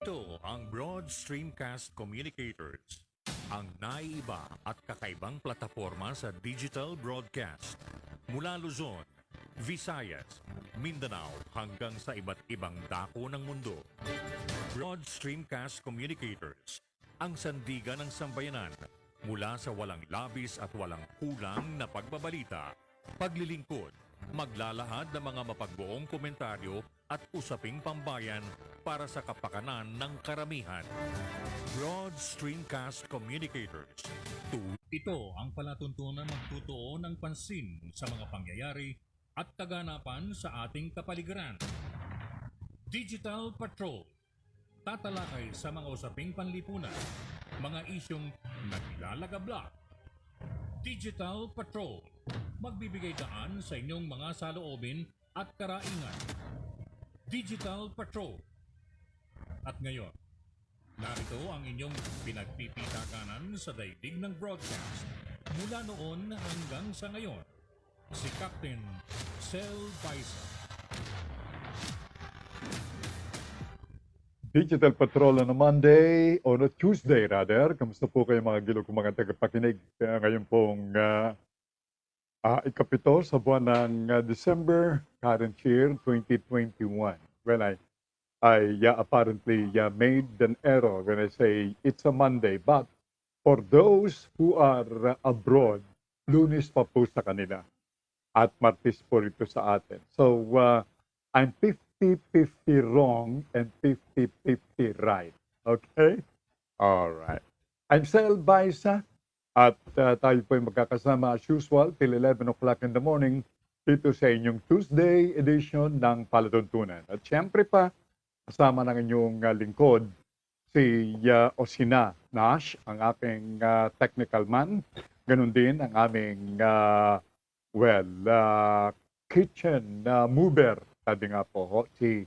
Ito ang Broad Streamcast Communicators, ang naiiba at kakaibang plataforma sa digital broadcast. Mula Luzon, Visayas, Mindanao hanggang sa iba't ibang dako ng mundo. Broad Streamcast Communicators, ang sandigan ng sambayanan mula sa walang labis at walang kulang na pagbabalita, paglilingkod, maglalahad ng mga mapagbuong komentaryo at usaping pambayan para sa kapakanan ng karamihan. Broad Streamcast Communicators. Ito ang palatuntunan magtutuo ng pansin sa mga pangyayari at kaganapan sa ating kapaligiran. Digital Patrol. Tatalakay sa mga usaping panlipunan, mga isyong naglalagablak. Digital Patrol. Magbibigay daan sa inyong mga saloobin at karaingan. Digital Patrol. At ngayon, narito ang inyong pinagpipitakanan sa daigdig ng broadcast mula noon hanggang sa ngayon, si Captain Sel Baisa. Digital Patrol on a Monday, on a Tuesday rather. Kamusta po kayo mga gilog kong mga tagapakinig? Ngayon pong ikapito sa buwan ng December, current year 2021. Well, I apparently made an error when I say it's a Monday. But for those who are abroad, Lunes pa po sa kanila. At Martes po rito sa atin. So, I'm 50-50 wrong and 50-50 right. Okay? All right. I'm Sel Baisa at tayo po ay magkakasama as usual till 11 o'clock in the morning dito sa inyong Tuesday edition ng Palatuntunan. At syempre pa, kasama ng inyong lingkod, si Osina Nash, ang aking technical man. Ganun din ang aming, kitchen mover. Sabi nga po, si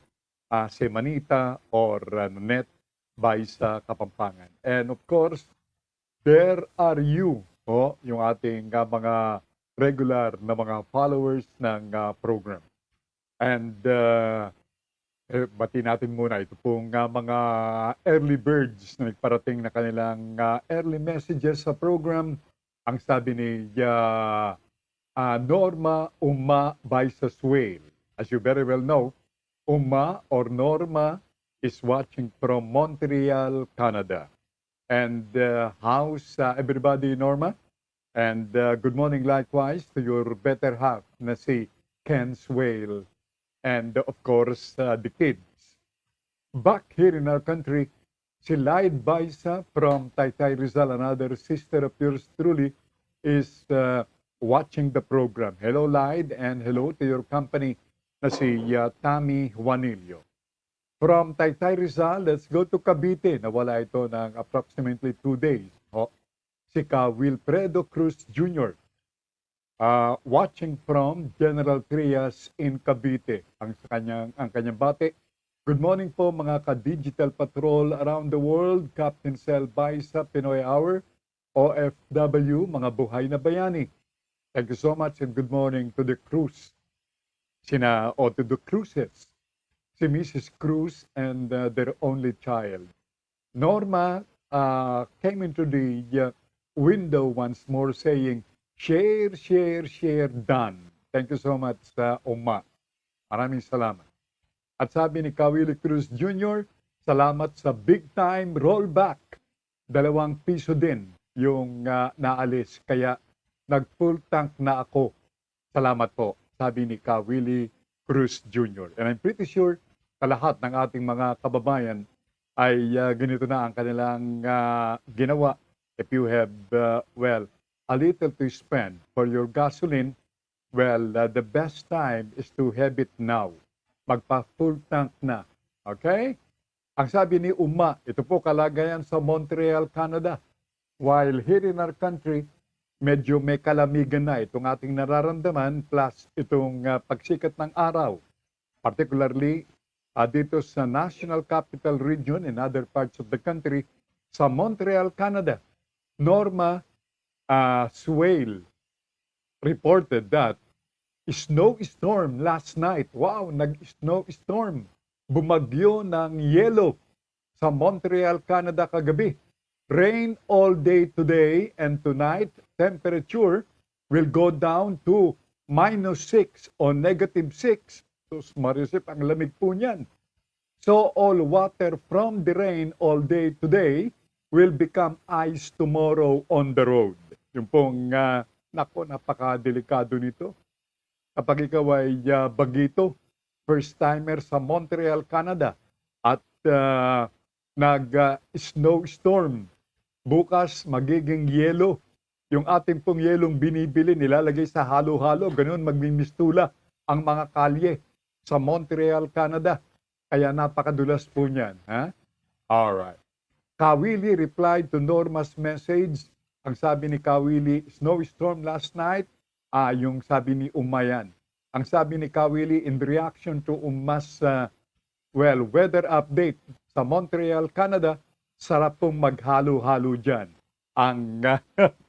Semanita or Net Baisa Kapampangan. And of course, there are you, yung ating mga regular na mga followers ng program. And bati natin muna ito pong mga early birds na nagparating na kanilang early messages sa program. Ang sabi ni Norma Uma Baisa Swale. As you very well know, Uma or Norma is watching from Montreal, Canada. And how's everybody, Norma? And good morning likewise to your better half na si Ken Swale. And of course, the kids. Back here in our country, si Lyde Baisa from Taytay Rizal, another sister of yours truly, is watching the program. Hello, Lyde, and hello to your company na si Tammy Juanillo. From Taytay Rizal, let's go to Cavite. Nawala ito ng approximately 2 days. Si Ka Wilfredo Cruz Jr. Watching from General Trias in Cavite. Ang kanyang bate. Good morning po mga ka-Digital Patrol around the world. Captain Sel Baisa, Pinoy Hour, OFW, mga buhay na bayani. Thank you so much and good morning to the Cruz. To the Cruzes. Si Mrs. Cruz and their only child. Norma came into the window once more saying, share, share, share, done. Thank you so much, Oma. Maraming salamat. At sabi ni Kawili Cruz Jr., salamat sa big time rollback. 2 piso din yung naalis. Kaya nag-full tank na ako. Salamat po, sabi ni Kawili Cruz Jr. And I'm pretty sure sa lahat ng ating mga kababayan ay ganito na ang kanilang ginawa. If you have, a little to spend for your gasoline, the best time is to have it now. Magpa-full tank na. Okay? Ang sabi ni Uma, ito po kalagayan sa Montreal, Canada. While here in our country, medyo may kalamigan na itong ating nararamdaman plus itong pagsikat ng araw. Particularly dito sa National Capital Region and other parts of the country, sa Montreal, Canada. Norma Swale reported that snowstorm last night. Wow, nag-snowstorm. Bumagyo ng yellow sa Montreal, Canada kagabi. Rain all day today and tonight. Temperature will go down to -6 o -6. Sus Marisip, ang lamig po niyan. So all water from the rain all day today will become ice tomorrow on the road. Yung pong, napakadelikado nito. Kapag ikaw ay bagito, first-timer sa Montreal, Canada, at nag-snowstorm, bukas magiging yelo. Yung ating pong yelong binibili, nilalagay sa halo-halo, ganun magmimistula ang mga kalye sa Montreal, Canada. Kaya napakadulas po niyan. Ha? Alright. Kawili replied to Norma's message. Ang sabi ni Kawili, snowstorm last night. Yung sabi ni Umayan. Ang sabi ni Kawili in reaction to Umas weather update sa Montreal, Canada, sarap pong maghalo-halo dyan. Ang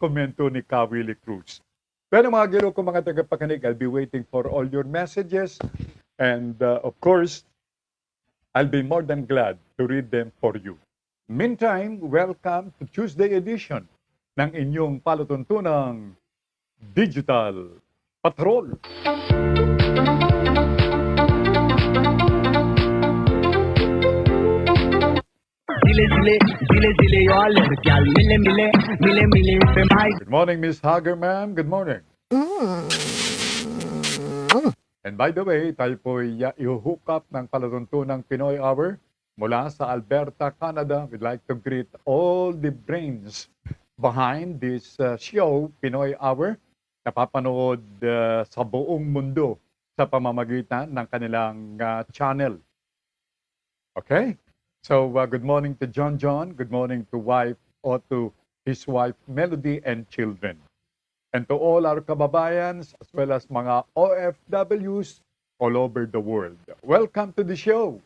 komento ni Kawili Cruz. Pero mga giro ko mga tagapakinig, I'll be waiting for all your messages. And of course, I'll be more than glad to read them for you. Meantime, welcome to Tuesday edition ng inyong palatuntunang Digital Patrol. Good morning, Miss Hager, ma'am. Good morning. And by the way, tayo po i-hook up ng palatuntunang Pinoy Hour mula sa Alberta, Canada. We'd like to greet all the brains behind this show, Pinoy Hour, napapanood sa buong mundo sa pamamagitan ng kanilang channel. Okay? So, good morning to John John. Good morning to his wife Melody and children. And to all our kababayans as well as mga OFWs all over the world. Welcome to the show.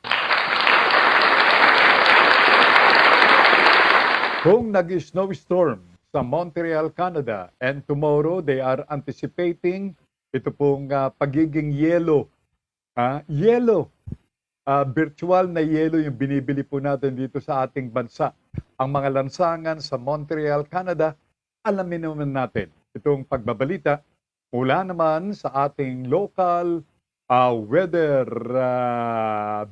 Kung nag-snowstorm sa Montreal, Canada, and tomorrow they are anticipating ito pong pagiging yelo. Yelo. Virtual na yelo yung binibili po natin dito sa ating bansa. Ang mga lansangan sa Montreal, Canada, alamin naman natin itong pagbabalita mula naman sa ating local weather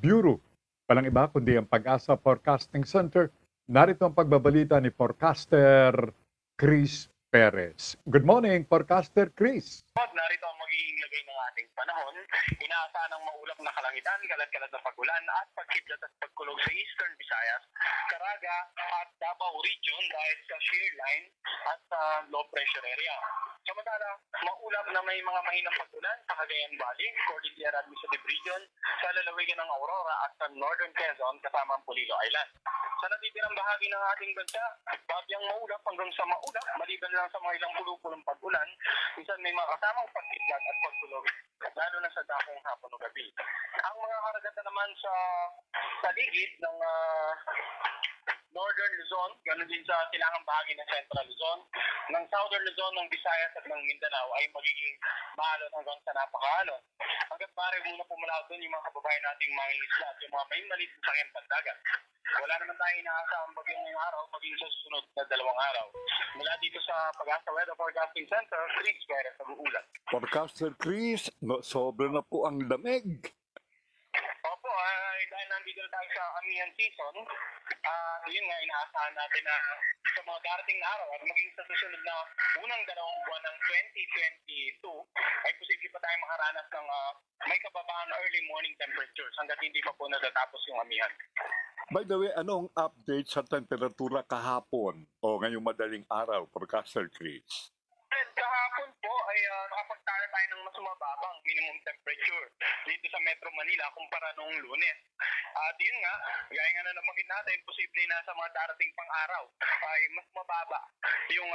bureau. Walang iba kundi ang Pag-asa Forecasting Center. Narito ang pagbabalita ni Forecaster Chris Perez. Good morning, Forecaster Chris. Narito ang magiging lagay ng ating panahon. Inaasahan ng maulap na kalangitan, kalat-kalat na pagulan at pagkidlat at pagkulog sa Eastern Visayas, Caraga at Davao Region dahil sa shear line at sa low pressure area. Samantala, maulap na may mga mahinang pagulan sa Cagayan Valley, Cordillera Administrative Region, sa lalawigan ng Aurora at sa Northern Quezon kasama ang Polillo Island. Sa natitirang bahagi ng ating bansa, bagyang maulap hanggang sa maulap, maliban lang sa mga ilang pulupulong pag-ulan, minsan may mga kasamang pagkidlat at pagkulog, lalo na sa dakong hapon o gabi. Ang mga karagatan naman sa paligid ng Northern Luzon, ganoon din sa silangang bahagi ng Central Luzon, ng Southern Luzon, ng Visayas at ng Mindanao ay magiging maalon hanggang sa napakaalon. Hanggat maaari muna pumalaw doon yung mga kababayan nating mga isla at yung mga may maliit sa sakyan pandagat. Wala naman tayong inaasahang bagyong ngayong araw maging sa susunod na 2 araw. Mula dito sa Pag-asa Weather Forecasting Center, Chris Perez nag-uulat. Forecaster Chris, sobra na po ang lamig. Opo, dahil nandito na tayo sa amihan season, yun nga, inaasahan natin na sa mga darating na araw at maging sa susunod na unang 2 buwan ng 2022, ay posible pa tayo makaranas ng may kababaan early morning temperatures hanggat hindi pa po natatapos yung amihan. By the way, anong update sa temperatura kahapon o ngayong madaling araw, Forecaster Chris? Kahapon po ay nakapagtala tayo ng mas mababang minimum temperature dito sa Metro Manila kumpara noong Lunes. At yun nga, gaya nga na nabanggit natin, posible na sa mga darating pang araw ay mas mababa yung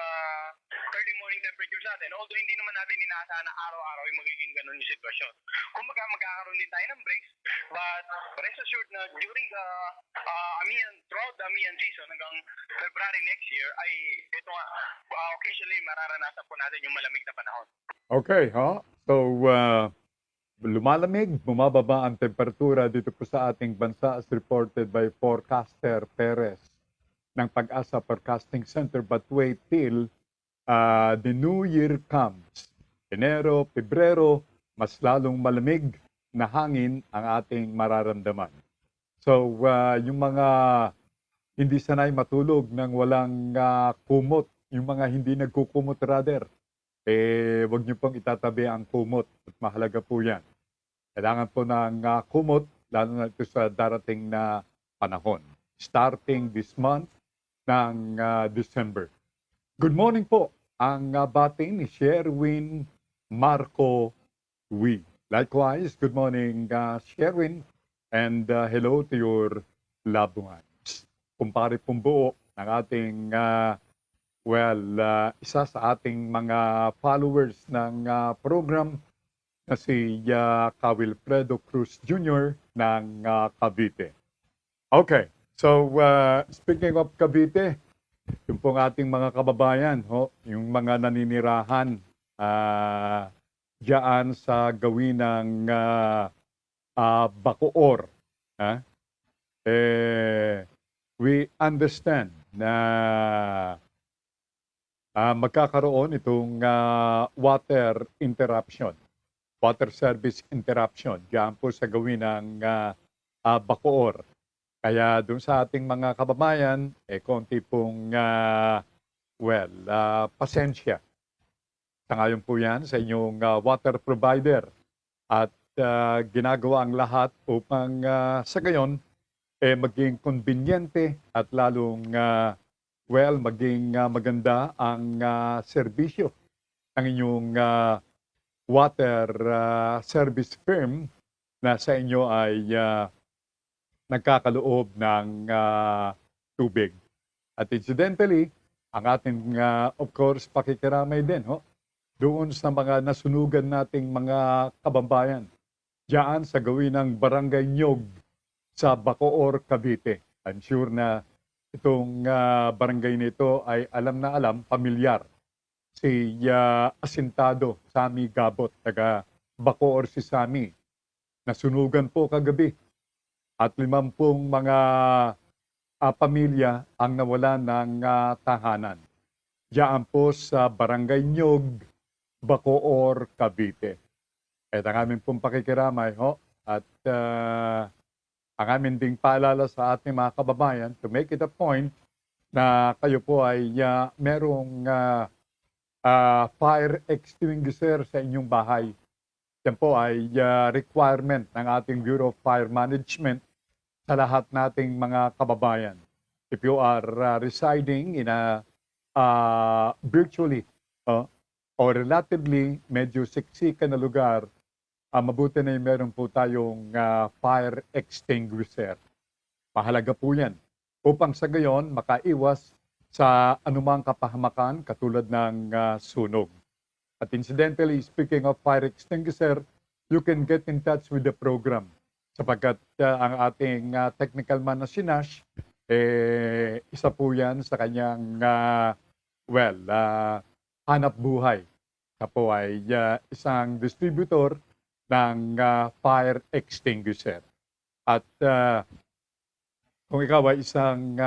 early morning temperatures natin. Although hindi naman natin inaasahan na araw-araw ay magiging ganun yung sitwasyon. Kumbaga magkakaroon din tayo ng breaks, but rest assured na during the throughout the amihan season hanggang February next year ay ito nga, occasionally mararanasan po natin yung malamig na panahon. Okay, So, lumalamig, bumababa ang temperatura dito po sa ating bansa as reported by forecaster Perez ng Pag-asa Forecasting Center. But wait till the new year comes. Enero, Pebrero, mas lalong malamig na hangin ang ating mararamdaman. So, yung mga hindi sanay matulog ng walang kumot, yung mga hindi nagkukumot rather, wag niyo pong itatabi ang kumot at mahalaga po yan. Kailangan po ng kumot, lalo na ito sa darating na panahon. Starting this month ng December. Good morning po. Ang bati ni Sherwin Marco Wee. Likewise, good morning Sherwin and hello to your loved ones. Kumpare pong buo ng ating isa sa ating mga followers ng program na si Wilfredo Cruz Jr. ng Cavite. Okay, so speaking of Cavite, yung pong ating mga kababayan, yung mga naninirahan diyan sa gawin ng Bacoor. We understand na magkakaroon itong water service interruption diyan po sa gawin ng Bacoor. Kaya doon sa ating mga kababayan, konti pong, pasensya. Sa ngayon po yan sa inyong water provider. At ginagawa ang lahat upang sa gayon, maging konbinyente at lalong, maging maganda ang serbisyo ng inyong water service firm na sa inyo ay nagkakaloob ng tubig. At incidentally, ang ating, of course, pakikiramay din doon sa mga nasunugan nating mga kabambayan diyan sa gawin ng Barangay Nyog sa Bacoor, Cavite. I'm sure na itong barangay nito ay alam na alam, pamilyar. Si Asintado Sami Gabot, taga Bacoor si Sami. Nasunugan po kagabi. At 50 mga pamilya ang nawala ng tahanan. Diyan po sa Barangay Nyog, Bacoor, Cavite. At ang aming pong pakikiramay at ang aming ding paalala sa ating mga kababayan to make it a point na kayo po ay merong fire extinguisher sa inyong bahay. Yan po ay requirement ng ating Bureau of Fire Management sa lahat nating mga kababayan. If you are residing in a virtually or relatively medyo siksikan na lugar, mabuti na yung meron po tayong fire extinguisher. Mahalaga po yan upang sa gayon makaiwas sa anumang kapahamakan katulad ng sunog. At incidentally, speaking of fire extinguisher, you can get in touch with the program. Sapagkat ang ating technical man na si Nash, isa po yan sa kanyang, hanap buhay. Siya po ay isang distributor ng fire extinguisher. At kung ikaw ay isang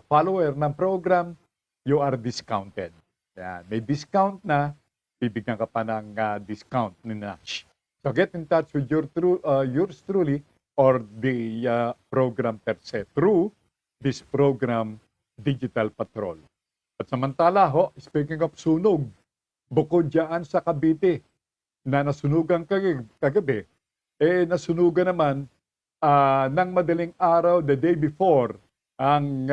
follower ng program, you are discounted. Yan. May discount na, bibigyan ka pa ng discount ni Nash. So get in touch with yours truly or the program per se through this program, Digital Patrol. At samantala, speaking of sunog, bukod dyan sa Cavite na nasunugan kagabi, nasunugan naman ng madaling araw the day before ang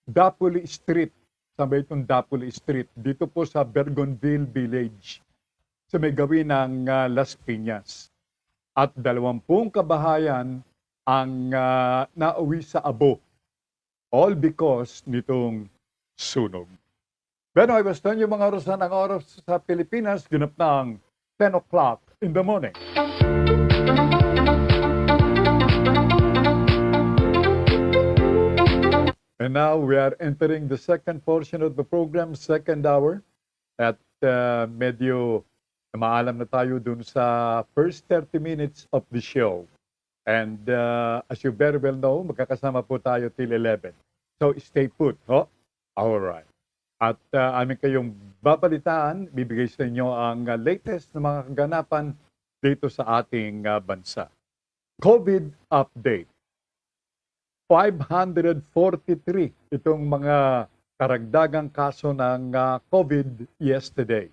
Dapuli Street, sabay itong Dapuli Street, dito po sa Bergonville Village, sa may gawin ng Las Piñas. At 20 kabahayan ang nauwi sa abo. All because nitong sunog. Pero I was telling you mga oras na ng oras sa Pilipinas, ginap ng 10 o'clock in the morning. And now we are entering the second portion of the program, second hour. At medyo Maalam na tayo dun sa first 30 minutes of the show. And as you very well know, magkakasama po tayo till 11. So stay put, ho? Alright. At amin kayong babalitaan, bibigay sa inyo ang latest na mga kaganapan dito sa ating bansa. COVID update. 543 itong mga karagdagang kaso ng COVID yesterday.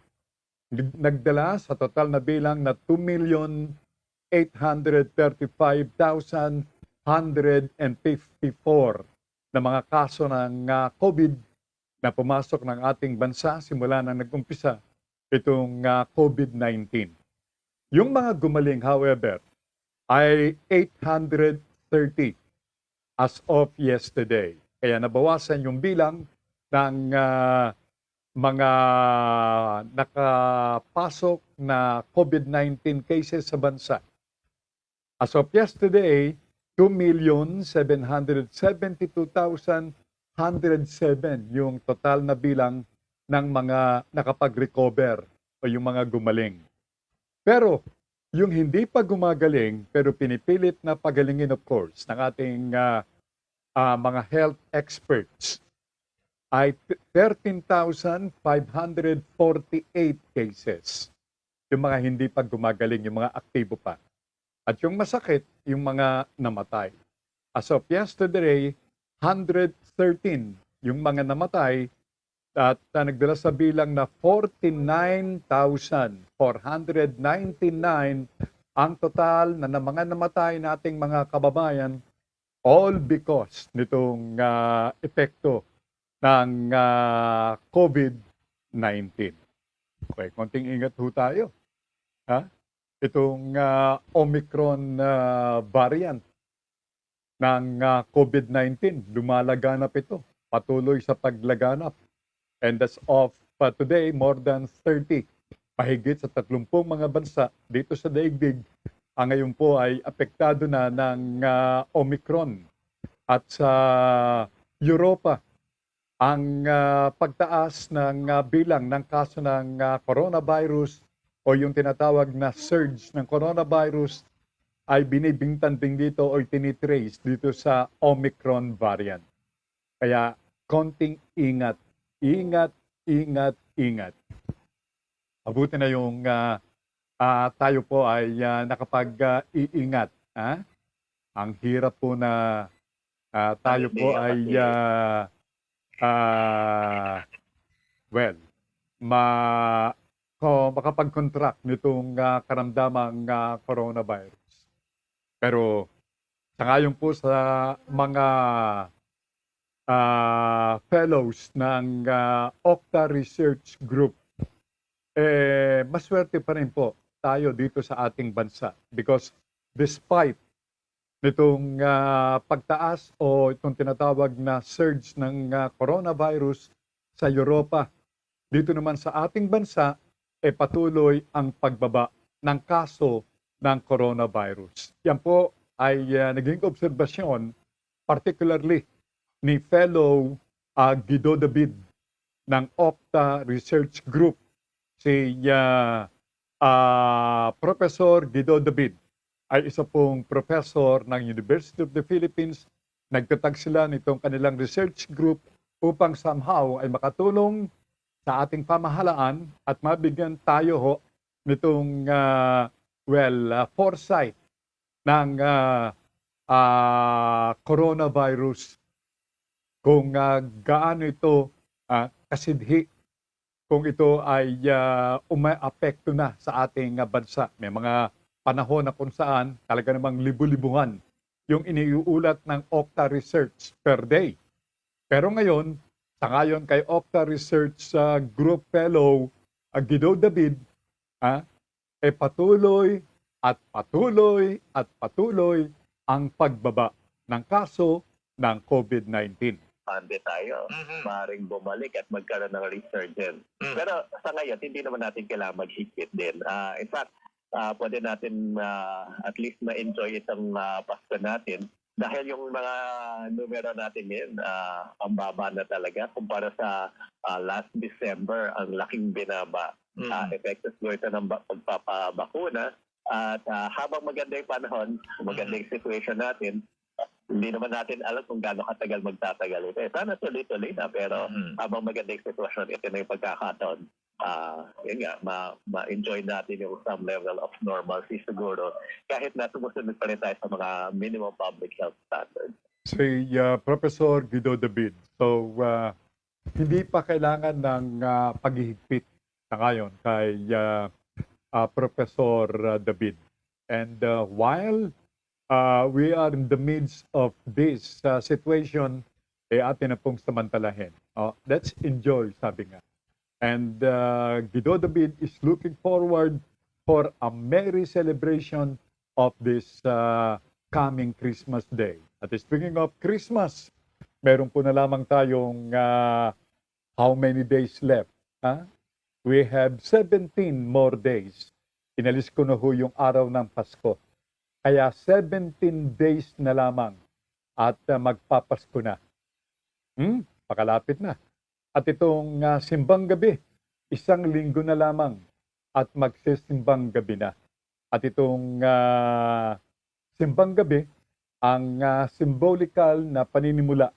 Nagdala sa total na bilang na 2,835,154 na mga kaso ng COVID na pumasok ng ating bansa simula na nag-umpisa itong COVID-19. Yung mga gumaling, however, ay 830 as of yesterday. Kaya nabawasan yung bilang ng mga nakapasok na COVID-19 cases sa bansa. As of yesterday, 2,772,107 yung total na bilang ng mga nakapag-recover o yung mga gumaling. Pero yung hindi pa gumagaling pero pinipilit na pagalingin of course ng ating mga health experts ay 13,548 cases. Yung mga hindi pa gumagaling, yung mga aktibo pa. At yung masakit, yung mga namatay. As of yesterday, 113 yung mga namatay at nagdala sa bilang na 49,499 ang total na mga namatay nating mga kababayan, all because nitong epekto ng COVID-19. Okay, konting ingat ho tayo. Ha? Itong Omicron variant ng COVID-19, lumalaganap ito. Patuloy sa paglaganap. And as of today, more than 30, mahigit sa 30 mga bansa dito sa daigdig, ang ngayon po ay apektado na ng Omicron. At sa Europa, ang pagtaas ng bilang ng kaso ng coronavirus o yung tinatawag na surge ng coronavirus ay binibingtan din dito o tinitrace dito sa Omicron variant. Kaya konting ingat. Ingat, ingat, ingat. Mabuti na yung tayo po ay nakapag-iingat. Ang hirap po na tayo po ay makapag-contract nitong karamdamang coronavirus. Pero sa ngayon po sa mga fellows ng Okta Research Group, maswerte pa rin po tayo dito sa ating bansa because despite nitong pagtaas o itong tinatawag na surge ng coronavirus sa Europa, dito naman sa ating bansa, patuloy ang pagbaba ng kaso ng coronavirus. Yan po ay naging obserbasyon, particularly ni fellow Guido David ng Okta Research Group, si Professor Guido David ay isa pong professor ng University of the Philippines. Nagtatag sila nitong kanilang research group upang somehow ay makatulong sa ating pamahalaan at mabigyan tayo ho nitong foresight ng coronavirus kung gaano ito kasidhi, kung ito ay umaapekto na sa ating bansa. May mga panahon na kung saan talaga namang libu-libuhan yung iniuulat ng Okta Research per day. Pero ngayon, sa ngayon kay Okta Research Group Fellow Guido David, patuloy at patuloy at patuloy ang pagbaba ng kaso ng COVID-19. Pande tayo, maaaring bumalik at magkaroon ng resurgence. Pero sa ngayon, hindi naman natin kailangan maghigpit din. In fact, pwede natin at least ma-enjoy itong Pasko natin dahil yung mga numero natin ngayon, ang baba na talaga kumpara sa last December, ang laking binaba. effective version ng pagpapabakuna. At habang maganda yung panahon, maganda yung situation natin, hindi naman natin alam kung gaano katagal magtatagal ito. Sana tuloy-tuloy na, pero habang maganda yung sitwasyon, ito na yung pagkakataon. Yun nga, ma-enjoy natin yung some level of normalcy siguro, kahit na sumusunod pa rin tayo sa mga minimum public health standards. Si Professor Guido David. So, hindi pa kailangan ng paghihigpit na ngayon kay Professor David. And while we are in the midst of this situation, atin na pong samantalahin. Let's enjoy, sabi nga. And Guido David is looking forward for a merry celebration of this coming Christmas Day. At speaking of Christmas, meron po na lamang tayong how many days left? We have 17 more days. Inalis ko na ho yung araw ng Pasko. Kaya 17 days na lamang at magpapasko na. Pakalapit na. At itong simbang gabi, 1 linggo na lamang at magsisimbang gabi na. At itong simbang gabi, ang symbolical na paninimula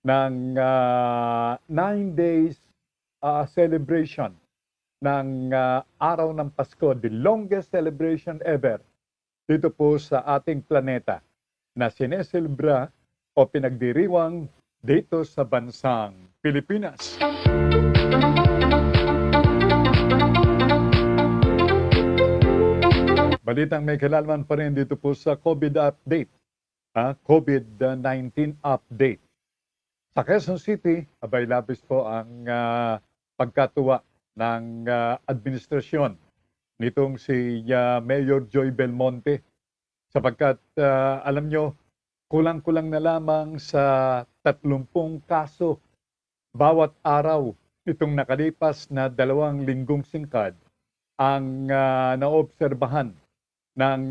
ng 9 days celebration ng araw ng Pasko, the longest celebration ever dito po sa ating planeta na sineselebra o pinagdiriwang dito sa bansang Pilipinas. Balitang may kinalaman pa rin dito po sa COVID update. COVID-19 update. Sa Quezon City, abay labis po ang pagkatuwa ng administrasyon nitong si Mayor Joy Belmonte sapagkat alam nyo, kulang-kulang na lamang sa 30 kaso bawat araw nitong nakalipas na 2 linggong singkad ang naobserbahan ng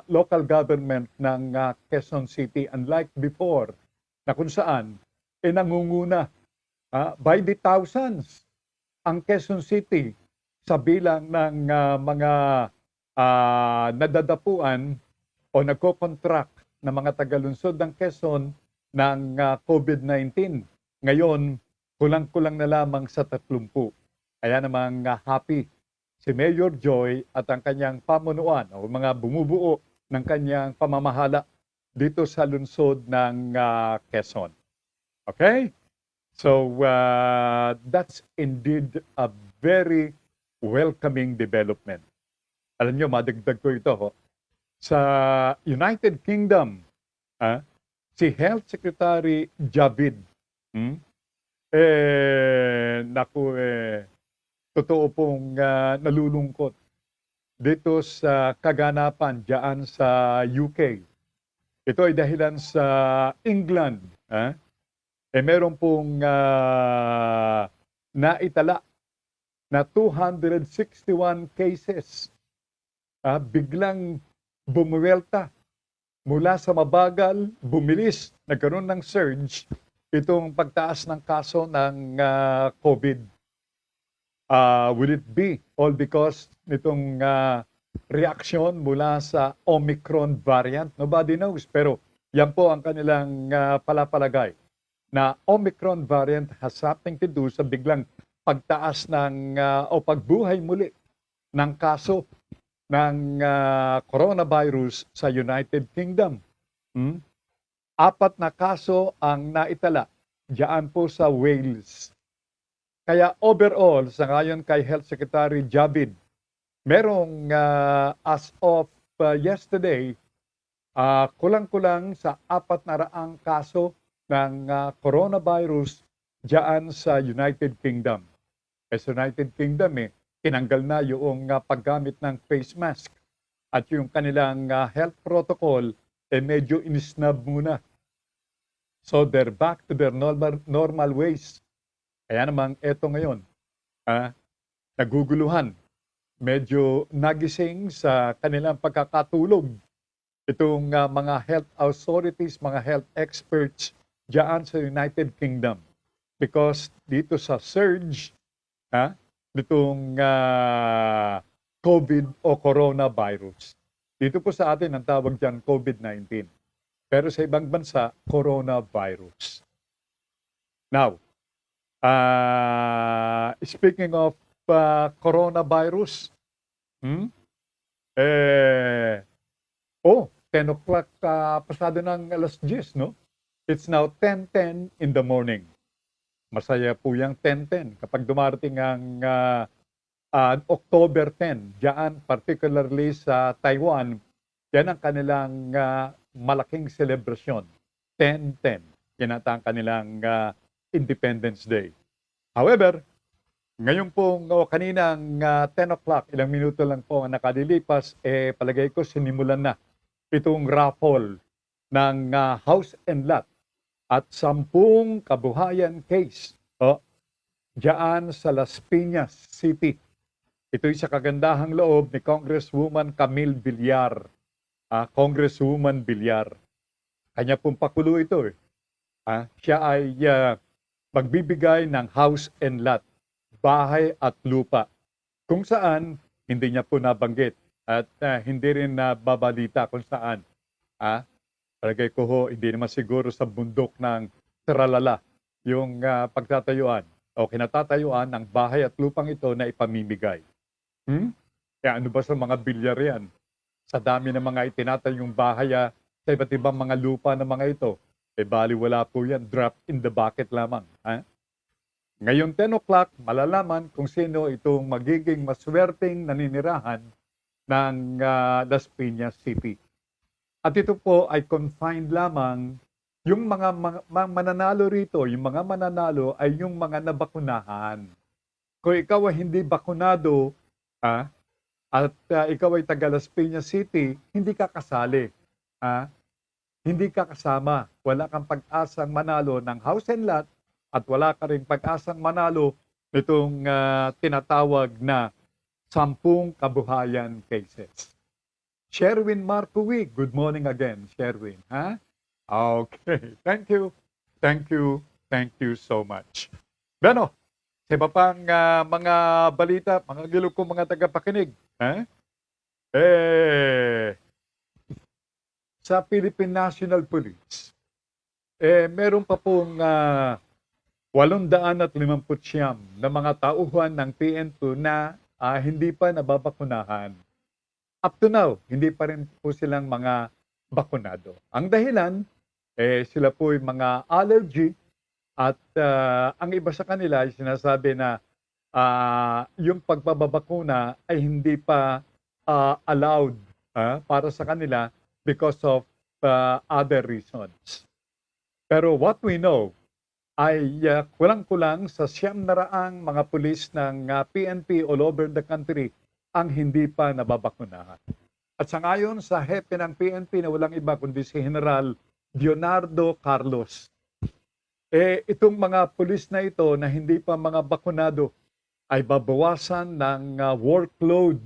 local government ng Quezon City, unlike before na kung saan nangunguna by the thousands ang Quezon City sa bilang ng mga nadadapuan o nagko-contract na mga tagalunsod ng Quezon ng COVID-19. Ngayon, kulang-kulang na lamang sa 30. Kaya namang happy si Mayor Joy at ang kanyang pamunuan o mga bumubuo ng kanyang pamamahala dito sa lungsod ng Quezon. Okay? So, that's indeed a very welcoming development. Alam nyo, madagdag ko ito. Sa United Kingdom, si Health Secretary Javid, totoo pong nalulungkot dito sa kaganapan diyan sa UK. Ito ay dahilan sa England. Meron pong naitala na 261 cases. Biglang bumuwelta mula sa mabagal, bumilis, nagkaroon ng surge itong pagtaas ng kaso ng COVID. Will it be all because nitong reaction mula sa Omicron variant? Nobody knows. Pero yan po ang kanilang palapalagay na Omicron variant has something to do sa biglang pagtaas ng o pagbuhay muli ng kaso ng coronavirus sa United Kingdom. 4 na kaso ang naitala diyan po sa Wales. Kaya overall, sa ngayon kay Health Secretary Javid, merong as of yesterday, kulang-kulang sa 400 kaso ng coronavirus diyan sa United Kingdom. Sa United Kingdom, tinanggal na yung paggamit ng face mask at yung kanilang health protocol medyo inisnab muna. So they're back to their normal ways. Kaya namang eto ngayon, naguguluhan, medyo nagising sa kanilang pagkakatulog itong mga health authorities, mga health experts diyan sa United Kingdom. Because dito sa surge, nitong COVID o coronavirus. Dito po sa atin, ang tawag dyan COVID-19. Pero sa ibang bansa, coronavirus. Now, speaking of coronavirus, 10 o'clock pasado ng alas 10, no? It's now 10:10 in the morning. Masaya po yung 10:10 kapag dumarating ang October 10, diyan particularly sa Taiwan, yan ang kanilang malaking selebrasyon. 10:10, yan ang kanilang Independence Day. However, ngayon pong kaninang 10 o'clock, ilang minuto lang po ang nakalilipas, palagay ko sinimulan na itong raffle ng House and Lot at 10 kabuhayan case diyan sa Las Piñas City. Ito'y sa kagandahang loob ni Congresswoman Camille Villar. Congresswoman Villar. Kanya pong pakulo ito. Siya ay magbibigay ng house and lot, bahay at lupa, kung saan hindi niya po nabanggit at hindi rin nababalita kung saan. Palagay ko ho, hindi naman siguro sa bundok ng Tralala yung pagtatayuan o kinatatayuan ng bahay at lupang ito na ipamimigay. Kaya ano ba sa mga bilyar yan? Sa dami ng mga itinatayong bahay sa iba't ibang mga lupa ng mga ito, bali wala po yan, drop in the bucket lamang. Ngayon 10 o'clock, malalaman kung sino itong magiging maswerteng naninirahan ng Las Piñas City. At ito po ay confined lamang yung mga mananalo rito, yung mga mananalo ay yung mga nabakunahan. Kung ikaw ay hindi bakunado at ikaw ay taga Las Piñas City, hindi ka kasali. Hindi ka kasama. Wala kang pag-asang manalo ng house and lot at wala ka rin pag-asang manalo nitong tinatawag na 10 kabuhayan cases. Sherwin Marcowi, good morning again, Sherwin. Okay, thank you. Thank you. Thank you so much. Beno, sa iba pang mga balita, mga gilog ko mga tagapakinig. Sa Philippine National Police, meron pa pong 859 na mga tauhan ng PNP na hindi pa nababakunahan. Up to now, hindi pa rin po silang mga bakunado. Ang dahilan, sila po ay mga allergy at ang iba sa kanila ay sinasabi na yung pagbabakuna ay hindi pa allowed para sa kanila because of other reasons. Pero what we know ay kulang-kulang sa 900 mga pulis ng PNP all over the country ang hindi pa nababakunahan. At sa ngayon, sa hepe ng PNP na walang iba kundi si General Leonardo Carlos, itong mga pulis na ito na hindi pa mga bakunado ay babawasan ng workload,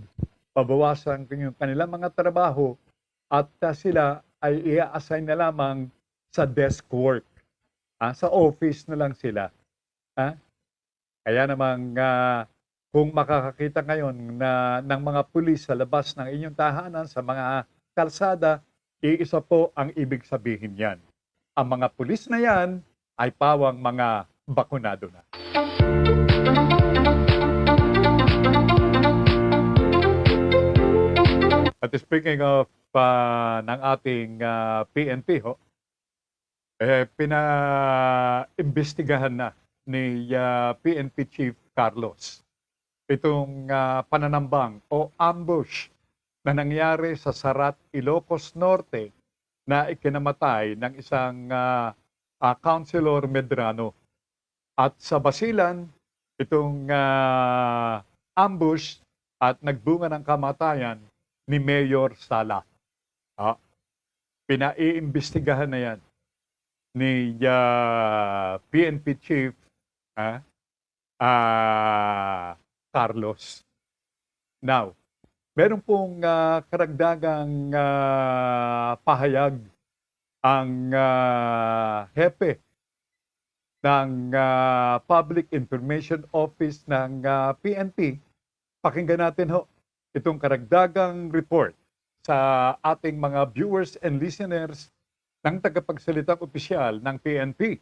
babawasan yung kanilang mga trabaho at sila ay i-assign na lamang sa desk work. Sa office na lang sila. Kaya namang kung makakakita ngayon ng mga pulis sa labas ng inyong tahanan, sa mga kalsada, iisa po ang ibig sabihin yan. Ang mga pulis na yan ay pawang mga bakunado na. At speaking of ng ating PNP, pinaimbestigahan na ni PNP Chief Carlos itong pananambang o ambush na nangyari sa Sarat, Ilocos Norte na ikinamatay ng isang Councilor Medrano. At sa Basilan, itong ambush at nagbunga ng kamatayan ni Mayor Sala. Pinaiimbestigahan na yan ni PNP Chief Carlos. Now, meron pong karagdagang pahayag ang hepe ng Public Information Office ng PNP. Pakinggan natin ho itong karagdagang report sa ating mga viewers and listeners ng tagapagsalitang opisyal ng PNP.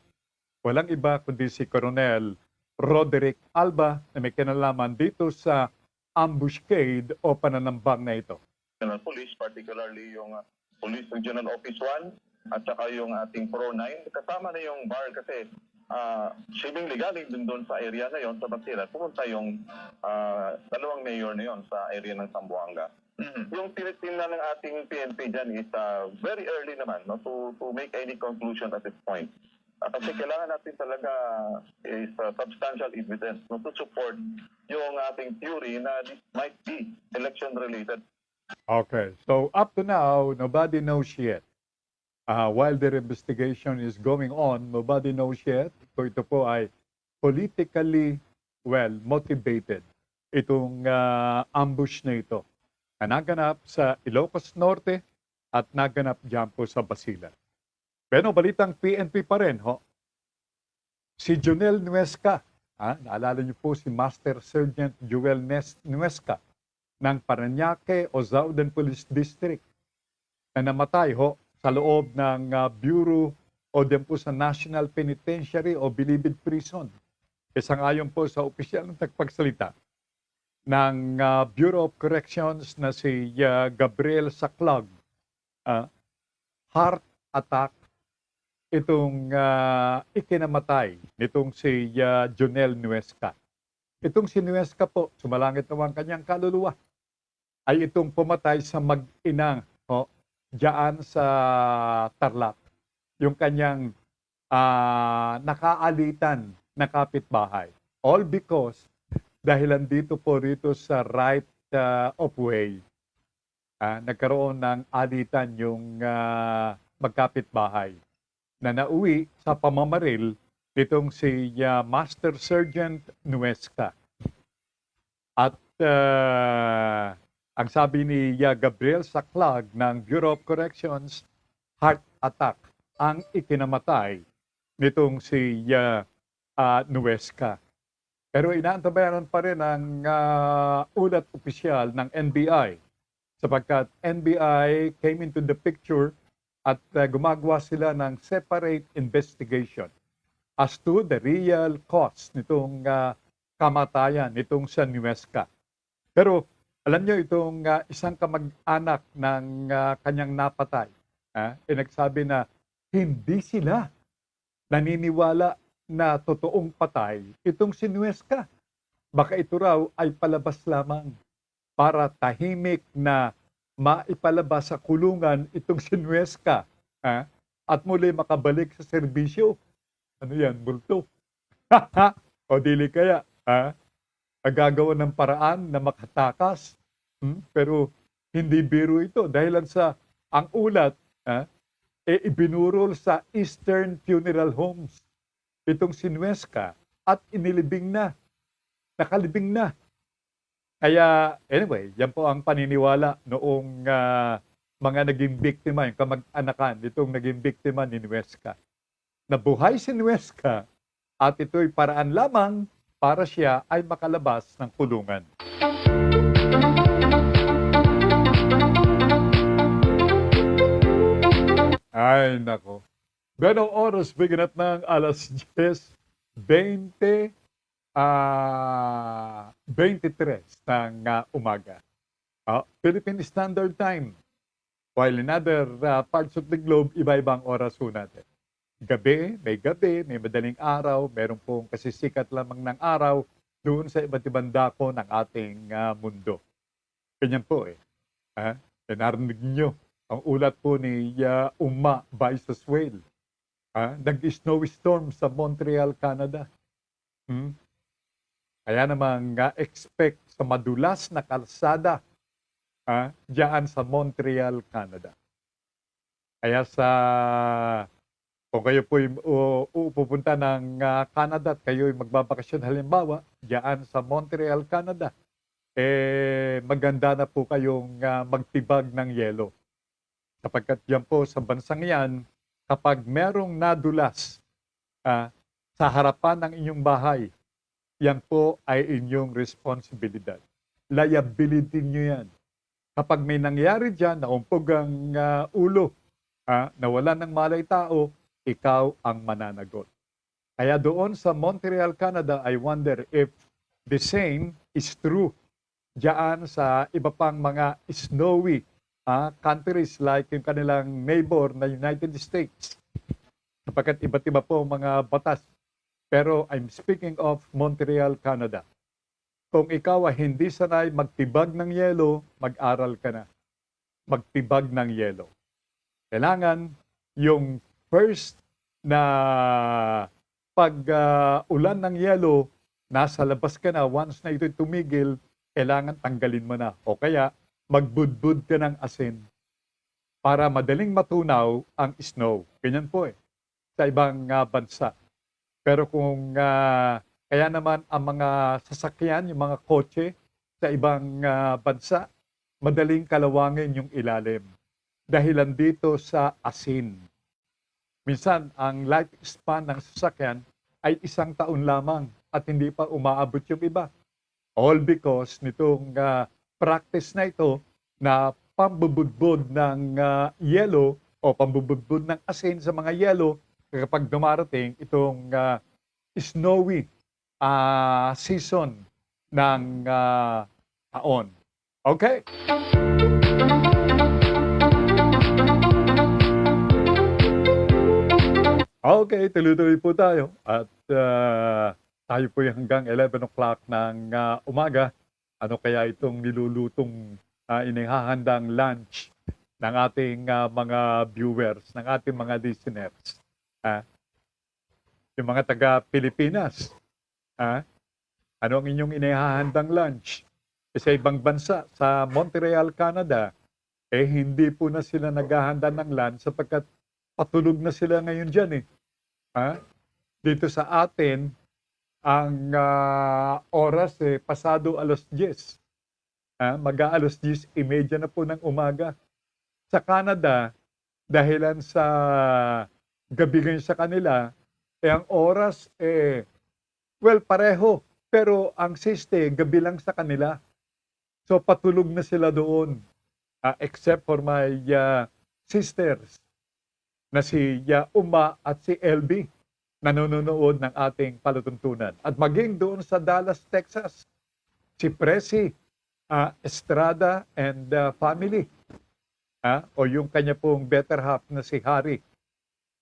Walang iba kundi si Colonel Roderick Alba na may kinalaman dito sa ambuscade o pananambang na ito. Regional Police, particularly yung Police Regional Office 1 at saka yung ating Pro 9. Kasama na yung bar kasi seemingly galing din doon sa area na yon sa Basilan. Pumunta yung dalawang mayor na yon sa area ng Zamboanga. Yung tinitingnan ng ating PNP dyan is very early naman no, to make any conclusion at this point. Kasi kailangan natin talaga is substantial evidence no, to support yung ating theory na this might be election-related. Okay, so up to now, nobody knows yet. While their investigation is going on, nobody knows yet. Ito po ay politically well motivated. Itong ambush na ito na naganap sa Ilocos Norte at naganap dyan po sa Basilan. Pero balitang PNP pa rin, ho. Si Jonel Nuesca, naalala niyo po si Master Sergeant Joel Nuesca ng Parañaque o Southern Police District na namatay ho sa loob ng Bureau o din po sa National Penitentiary o Bilibid Prison. Ayon po sa opisyal ng tagpagsalita ng Bureau of Corrections na si Gabriel Saclag, heart attack itong ikinamatay nitong si Jonel Nuesca. Itong si Nuesca po, sumalangit naman kanyang kaluluwa, ay itong pumatay sa mag-inang diyan sa Tarlac. Yung kanyang nakaalitan na kapitbahay. All because dahilan dito po rito sa right of way, nagkaroon ng alitan yung magkapitbahay na nauwi sa pamamaril nitong si Master Sergeant Nuesca. At ang sabi ni Gabriel Saclag ng Bureau of Corrections, heart attack ang ikinamatay nitong si Nuesca. Pero inaantabayanan pa rin ang ulat opisyal ng NBI sapagkat NBI came into the picture at gumagawa sila ng separate investigation as to the real cause nitong kamatayan nitong sa Nuesca. Pero alam nyo, itong isang kamag-anak ng kanyang napatay, nagsabi na hindi sila naniniwala na totoong patay itong si Nuesca. Baka ito raw ay palabas lamang para tahimik na maipalabas sa kulungan itong si Nuesca at muli makabalik sa serbisyo. Ano yan, multo? O dili kaya, gagawa ng paraan na makatakas. Pero hindi biro ito dahil sa ang ulat ibinurol sa Eastern Funeral Homes itong si Nuesca at inilibing na, nakalibing na. Kaya anyway, yan po ang paniniwala noong mga naging biktima, yung kamag-anakan itong naging biktima ni Nuesca. Nabuhay si Nuesca at ito'y paraan lamang para siya ay makalabas ng kulungan. Ay, nako. Ganong oras, biganat ng alas 10:23 ng umaga. Philippine Standard Time. While in other parts of the globe, iba-ibang oras po natin. Gabi, may madaling araw, meron pong kasisikat lamang ng araw doon sa iba't ibang dako ng ating mundo. Ganyan po narinig nyo ang ulat po ni Uma Baisaswale. Nag-snowy storm sa Montreal, Canada. Kaya namang expect sa madulas na kalsada diyan sa Montreal, Canada. Kaya kung kayo po pupunta ng Canada at kayo magbabakasyon halimbawa diyan sa Montreal, Canada, maganda na po kayong magtibag ng yelo. Sapagkat yan po sa bansang yan, kapag merong nadulas sa harapan ng inyong bahay, yan po ay inyong responsibilidad. Liability nyo yan. Kapag may nangyari dyan, naumpog ang ulo, nawalan ng malay tao, ikaw ang mananagot. Kaya doon sa Montreal, Canada, I wonder if the same is true diyan sa iba pang mga snowy countries like yung kanilang neighbor na United States. Sapagkat iba't iba po mga batas. Pero I'm speaking of Montreal, Canada. Kung ikaw ay hindi sanay magtibag ng yelo, mag-aral ka na. Magtibag ng yelo. Kailangan yung first na pag-ulan ng yelo, nasa labas ka na, once na ito'y tumigil, kailangan tanggalin mo na. O kaya, magbudbud ka ng asin para madaling matunaw ang snow. Ganyan po sa ibang bansa. Pero kung kaya naman ang mga sasakyan, yung mga kotse sa ibang bansa, madaling kalawangin yung ilalim. Dahilan dito sa asin. Minsan, ang lifespan ng sasakyan ay 1 taon lamang at hindi pa umaabot yung iba. All because nitong practice na ito na pambubudbud ng yelo o pambubudbud ng asin sa mga yelo kapag dumarating itong snowy season ng taon. Okay? Okay, tuloy-tuloy po tayo. At tayo po hanggang 11 o'clock ng umaga. Ano kaya itong nilulutong inihahandang lunch ng ating mga viewers, ng ating mga listeners? Yung mga taga-Pilipinas. Ano ang inyong inihahandang lunch? Sa ibang bansa, sa Montreal, Canada, hindi po na sila naghahanda ng lunch sapagkat patulog na sila ngayon dyan Dito sa atin, ang oras pasado alas 10. Mag-aalas 10:30 na po ng umaga. Sa Canada, dahilan sa gabi ngayon sa kanila, ang oras well, pareho. Pero ang siste, gabi lang sa kanila. So patulog na sila doon. Except for my sisters na si Uma at si LB nanonood ng ating palatuntunan. At maging doon sa Dallas, Texas, si Presi Estrada and family. O yung kanya pong better half na si Harry.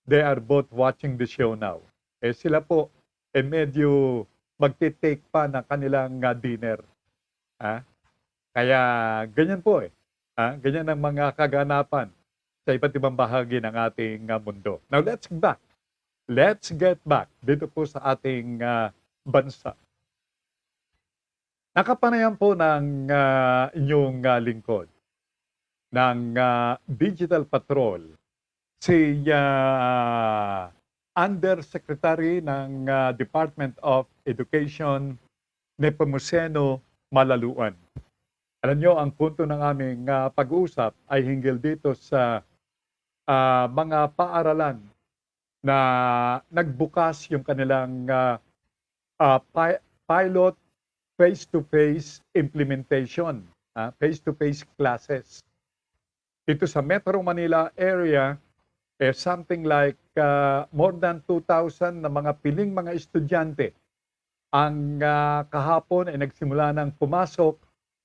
They are both watching the show now. Sila po medyo magtitake pa ng kanilang dinner. Kaya ganyan po ganyan ang mga kaganapan sa iba't ibang bahagi ng ating mundo. Now let's get back dito po sa ating bansa. Nakapanayan po ng inyong lingkod ng Digital Patrol si Undersecretary ng Department of Education Nepomuceno Malaluan. Alam nyo, ang punto ng aming pag-uusap ay hinggil dito sa mga paaralan na nagbukas yung kanilang pilot face-to-face implementation, face-to-face classes. Dito sa Metro Manila area, something like more than 2,000 na mga piling mga estudyante ang kahapon ay nagsimula ng pumasok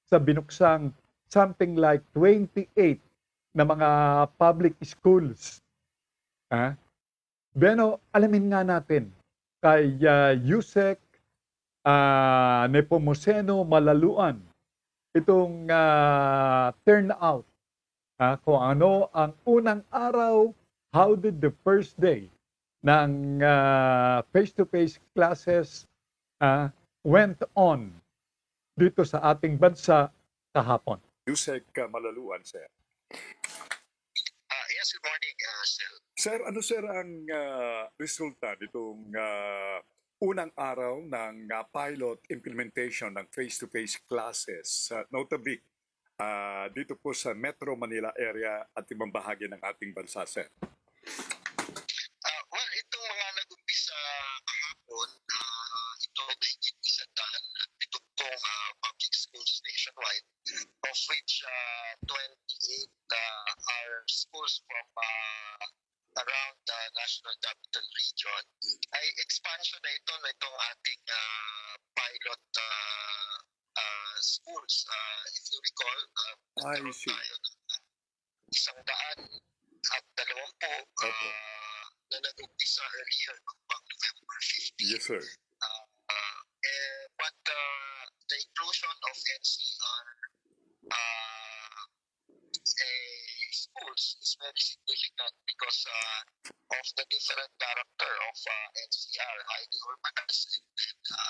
sa binuksang something like 28 na mga public schools. Beno, alamin nga natin kay Yusek Nepomuceno Malaluan itong turnout. Kung ano ang unang araw, how did the first day ng face-to-face classes went on dito sa ating bansa kahapon. Yusek Malaluan, sir. Yes, good morning, Sel. Sir, ano sir ang resulta nitong unang araw ng pilot implementation ng face-to-face classes, notably dito po sa Metro Manila area at ibang bahagi ng ating bansa, sir? Well, ito Itong mga nag-umpisa kahapon, ito ay mahigit 170 public schools nationwide, of which 28 are schools from around the National Capital Region. Ay expansion na ito na itong ating pilot schools. If you recall, I nagkaroon see. tayo ng 120 Opo. na nag-umpisa earlier noong November 15. Yes, sir. But the inclusion of NCR schools is very significant because of the different character of NCR, highly urbanized, and then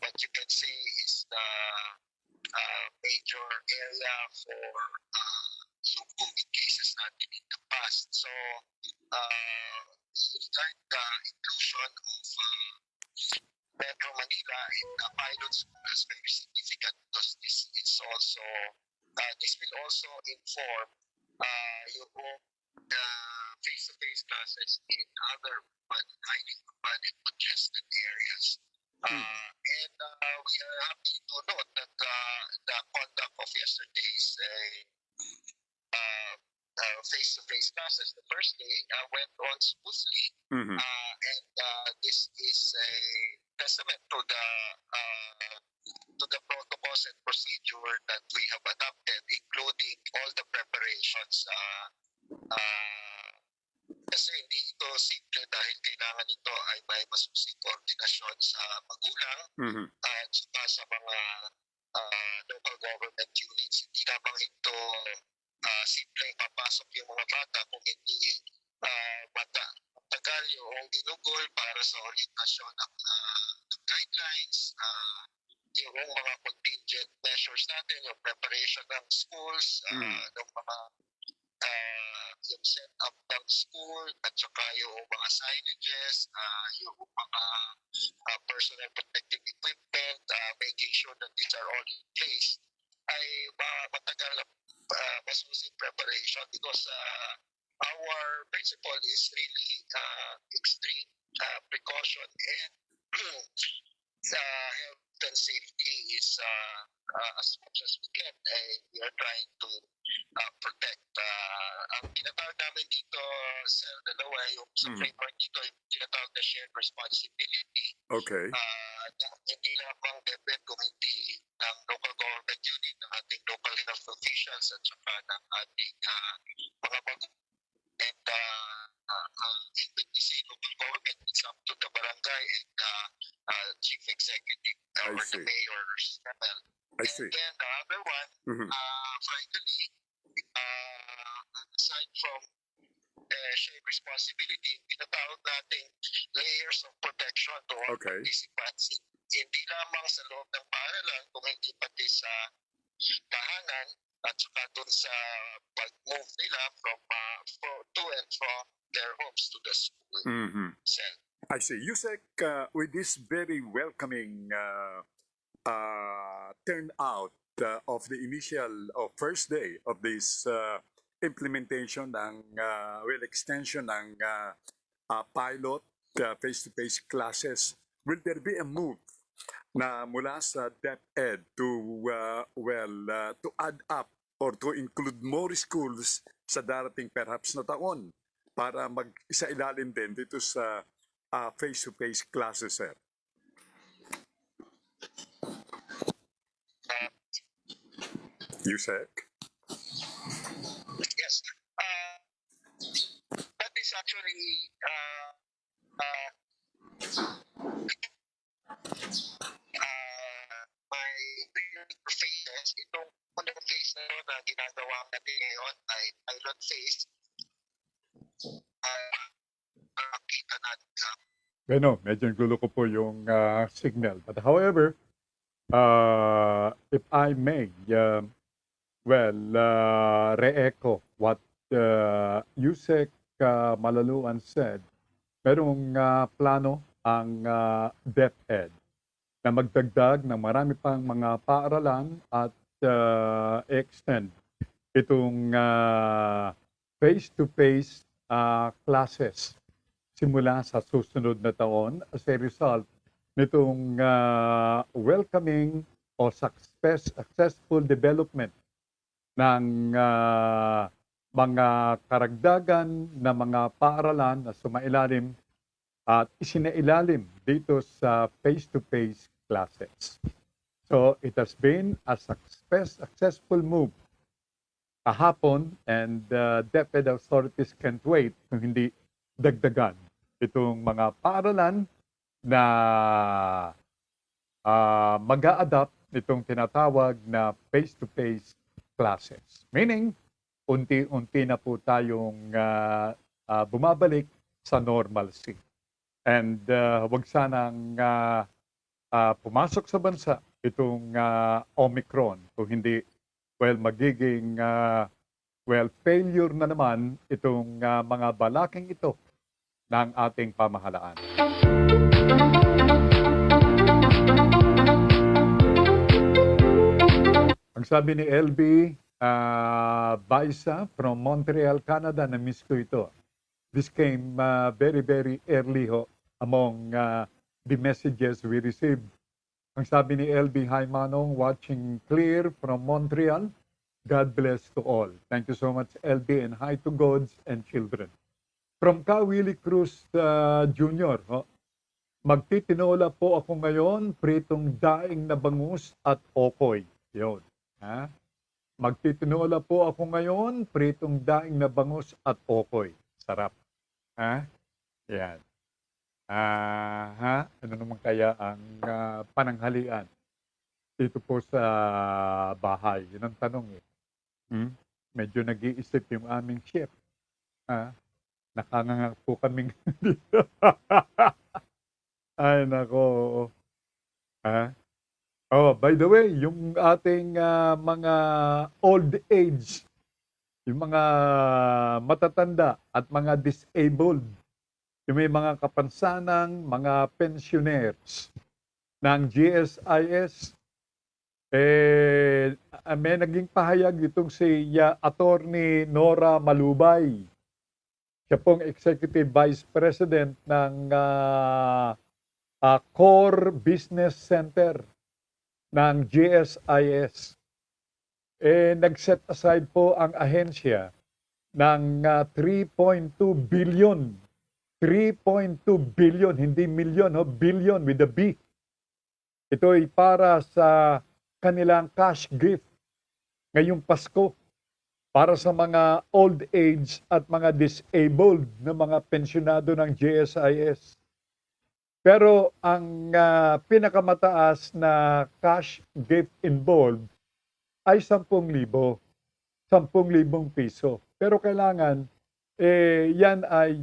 what you can see is the major area for yung COVID cases natin in the past. So, regarding the inclusion of Metro Manila in the pilot school is very significant because this will also inform yung face-to-face classes in other highly urban and congested areas. And we are happy to note that the conduct of yesterday's face-to-face classes, the first day, went on smoothly. Mhm. And this is a testament to the protocols and procedure that we have adopted, including all the preparations. Kasi hindi ito simple dahil kailangan ito ay may masusing koordinasyon sa magulang Mhm. at saka sa mga local government units. Hindi lamang ito simple papasok yung mga bata kung hindi matagal yung ginugol para sa orientasyon ng guidelines, yung mga contingent measures natin, yung preparation ng schools, ng mga yung set up ng school at saka yung mga signages, yung mga personal protective equipment, making sure that these are all in place, ay matagal na masusing preparation because our principle is really extreme precaution and health and safety is as much as we can. We are trying to protect. Ang tinatawag namin dito sa dalawa, yung sa framework dito, yung tinatawag na shared responsibility. Okay. Hindi lamang DepEd kung hindi ng local government unit, ng ating local health officials at saka ng ating mga and even the local government, it's up to the barangay and chief executive or the see. mayor's level. I see. And then the other one, Mhm. finally, aside from shared responsibility, pinatawag natin layers of protection to all Okay. participants. Hindi lamang sa loob ng paaralan, kung hindi pati sa tahanan at saka dun sa pag-move nila from to and from their homes to the school Mhm. itself. I see. Yusek, with this very welcoming turnout of the initial or first day of this implementation ng extension ng pilot face-to-face classes, will there be a move na mula sa DepEd to to add up or to include more schools sa darating perhaps na taon para mag-isa ilalim din dito sa face-to-face classes, sir? Yusek? Yes. That is actually my phases. Itong unang phase na yun na ginagawa natin ngayon ay pilot phase. Nakita natin sa Bueno, medyo nagluloko po yung signal. But however, if I may, re-echo what Yusek Malaluan said, merong plano ang DepEd na magdagdag ng marami pang mga paaralan at extend itong face-to-face classes simula sa susunod na taon as a result nitong welcoming o successful development ng mga karagdagan na mga paaralan na sumailalim at isinailalim dito sa face-to-face classes. So it has been a successful move kahapon, and DepEd authorities can't wait kung hindi dagdagan itong mga paaralan na mag-a-adapt nitong tinatawag na face-to-face classes. Meaning, unti-unti na po tayong bumabalik sa normalcy. And wag sanang pumasok sa bansa itong Omicron kung hindi, magiging failure na naman itong mga balaking ito ng ating pamahalaan. Ang sabi ni LB Baisa from Montreal, Canada, na-miss ko ito. This came very, very early among the messages we received. Ang sabi ni LB, "Hi Manong, watching clear from Montreal. God bless to all." Thank you so much, LB, and hi to gods and children. From Willie Cruz Jr., "Magtitinola po ako ngayon, pritong daing na bangus at okoy." Yun. Ha? "Magtitinola po ako ngayon, pritong daing na bangus at okoy." Sarap. Ha? Yan. Ano naman kaya ang pananghalian dito po sa bahay? Yun ang tanong eh. Medyo nag-iisip yung aming chef. Nakanganga po kaming dito. Ay, nako. Oh, by the way, yung ating mga old age, yung mga matatanda at mga disabled, yung may mga kapansanang mga pensioners ng GSIS, may naging pahayag itong si Attorney Nora Malubay. Siya pong Executive Vice President ng Core Business Center ng GSIS. Nag-set aside po ang ahensya ng 3.2 billion. 3.2 billion, hindi milyon, billion with a B. Ito ay para sa kanilang cash gift ngayong Pasko para sa mga old age at mga disabled na mga pensyonado ng GSIS. Pero ang pinakamataas na cash gift involved ay 10,000. 10,000 piso. Pero kailangan, yan ay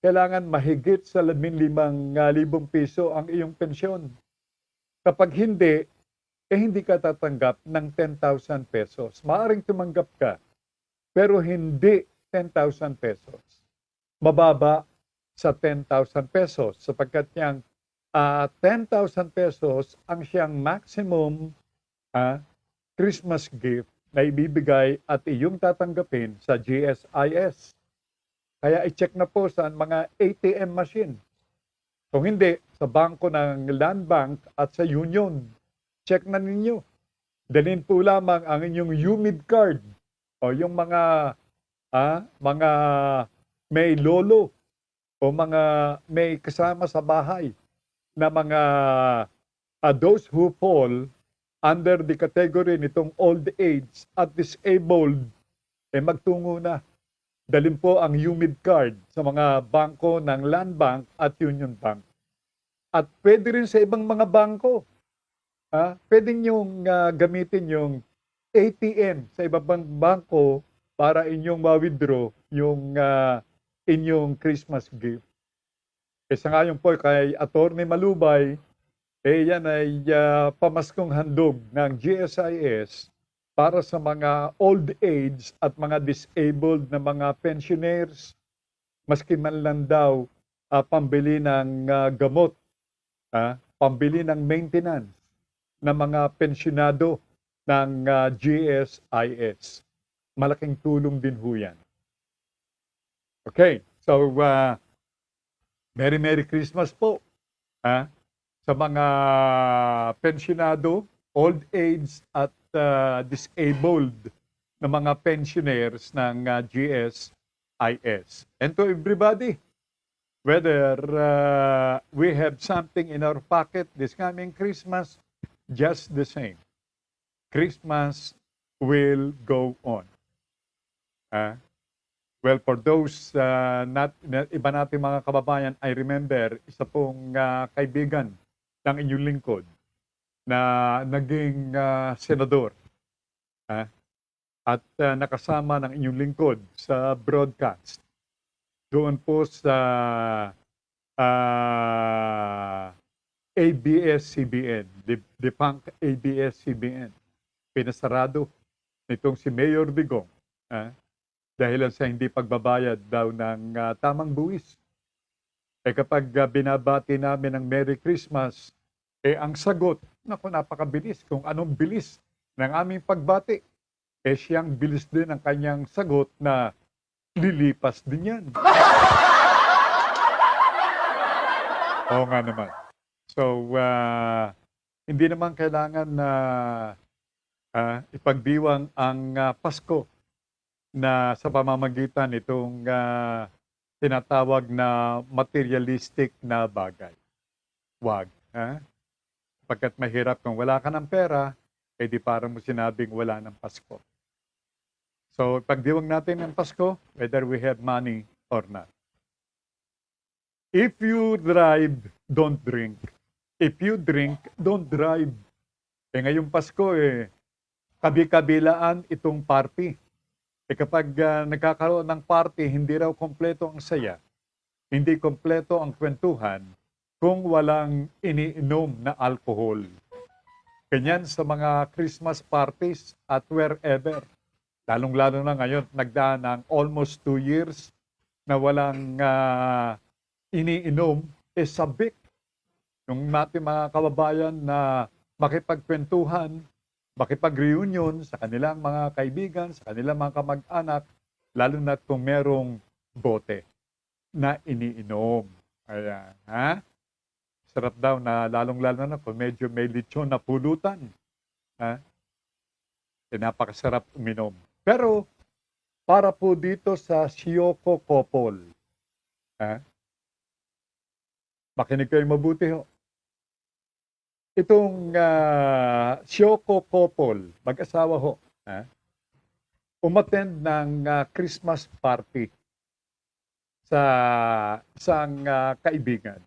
kailangan mahigit sa 15,000 piso ang iyong pensyon. Kapag hindi, hindi ka tatanggap ng 10,000 pesos. Maaring tumanggap ka, pero hindi 10,000 pesos. Mababa sa 10,000 pesos sapagkat yung 10,000 pesos ang siyang maximum Christmas gift na ibibigay at iyong tatanggapin sa GSIS. Kaya i-check na po sa mga ATM machine. Kung hindi, sa bangko ng Land Bank at sa Union, check na ninyo. Dalhin po lamang ang inyong UMID card o yung mga may lolo o mga may kasama sa bahay na mga those who fall under the category nitong old age at disabled, magtungo na. Dalhin po ang UMID card sa mga bangko ng Land Bank at Union Bank. At pwede rin sa ibang mga bangko. Pwede niyong gamitin yung ATM sa ibang bangko para inyong ma-withdraw yung inyong Christmas gift. Isa nga yung po kay Attorney Malubay, yan ay pamaskong handog ng GSIS para sa mga old age at mga disabled na mga pensioners, maski man lang daw pambili ng gamot, pambili ng maintenance ng mga pensionado ng GSIS. Malaking tulong din ho yan. Okay, so Merry Merry Christmas po. Ha? Sa mga pensionado, old age at disabled na mga pensioners ng GSIS. And to everybody, whether we have something in our pocket this coming Christmas, just the same. Christmas will go on. Well, for those iba nating mga kababayan, I remember isa pong kaibigan ng inyong lingkod na naging senador at nakasama ng inyong lingkod sa broadcast doon po sa ABS-CBN, defunct ABS-CBN. Pinasarado nitong si Mayor Digong dahil sa hindi pagbabayad daw ng tamang buwis. Kapag binabati namin ng Merry Christmas, ang sagot, naku, napakabilis. Kung anong bilis ng aming pagbati, siyang bilis din ang kanyang sagot na lilipas din yan. Oo nga naman. So, hindi naman kailangan na ipagdiwang ang Pasko na sa pamamagitan itong tinatawag na materialistic na bagay. Wag. Pagkat mahirap kung wala ka ng pera, di parang mo sinabing wala ng Pasko. So, pagdiwang natin ng Pasko, whether we have money or not. If you drive, don't drink. If you drink, don't drive. Ngayong Pasko, kabi-kabilaan itong party. Kapag nagkakaroon ng party, hindi raw kompleto ang saya, hindi kompleto ang kwentuhan kung walang iniinom na alcohol. Ganyan sa mga Christmas parties at wherever. Lalong-lalo na ngayon, nagdaan ng almost 2 years na walang iniinom, sabik. Yung natin mga kababayan na makipagkwentuhan, makipag-reunion sa kanilang mga kaibigan, sa kanilang mga kamag-anak, lalo na kung merong bote na iniinom. Ayan, sarap daw na lalong-lalo na kung medyo may lechon na pulutan. Napakasarap uminom. Pero, para po dito sa Siyoko couple, makinig kayo mabuti ho. Itong Siyoko couple, mag-asawa ho, umattend ng Christmas party sa isang kaibigan.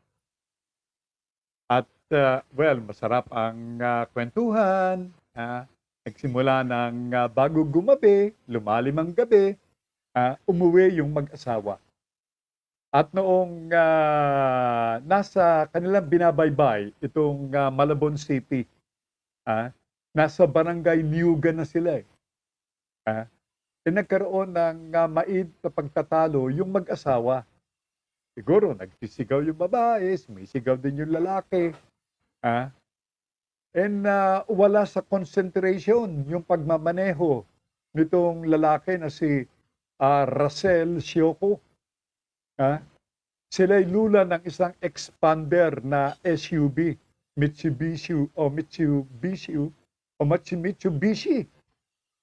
At well, masarap ang kwentuhan, nagsimula ng bago gumabi, lumalim ang gabi, umuwi yung mag-asawa. At noong nasa kanilang binabaybay, itong Malabon City, nasa barangay Liugan na sila. Nagkaroon ng mait na pagtatalo yung mag-asawa. Siguro, nagsisigaw yung babae, sumisigaw din yung lalaki. And wala sa concentration yung pagmamaneho nitong lalaki na si Russell Siyoko. Sila'y lula ng isang expander na SUV, Mitsubishi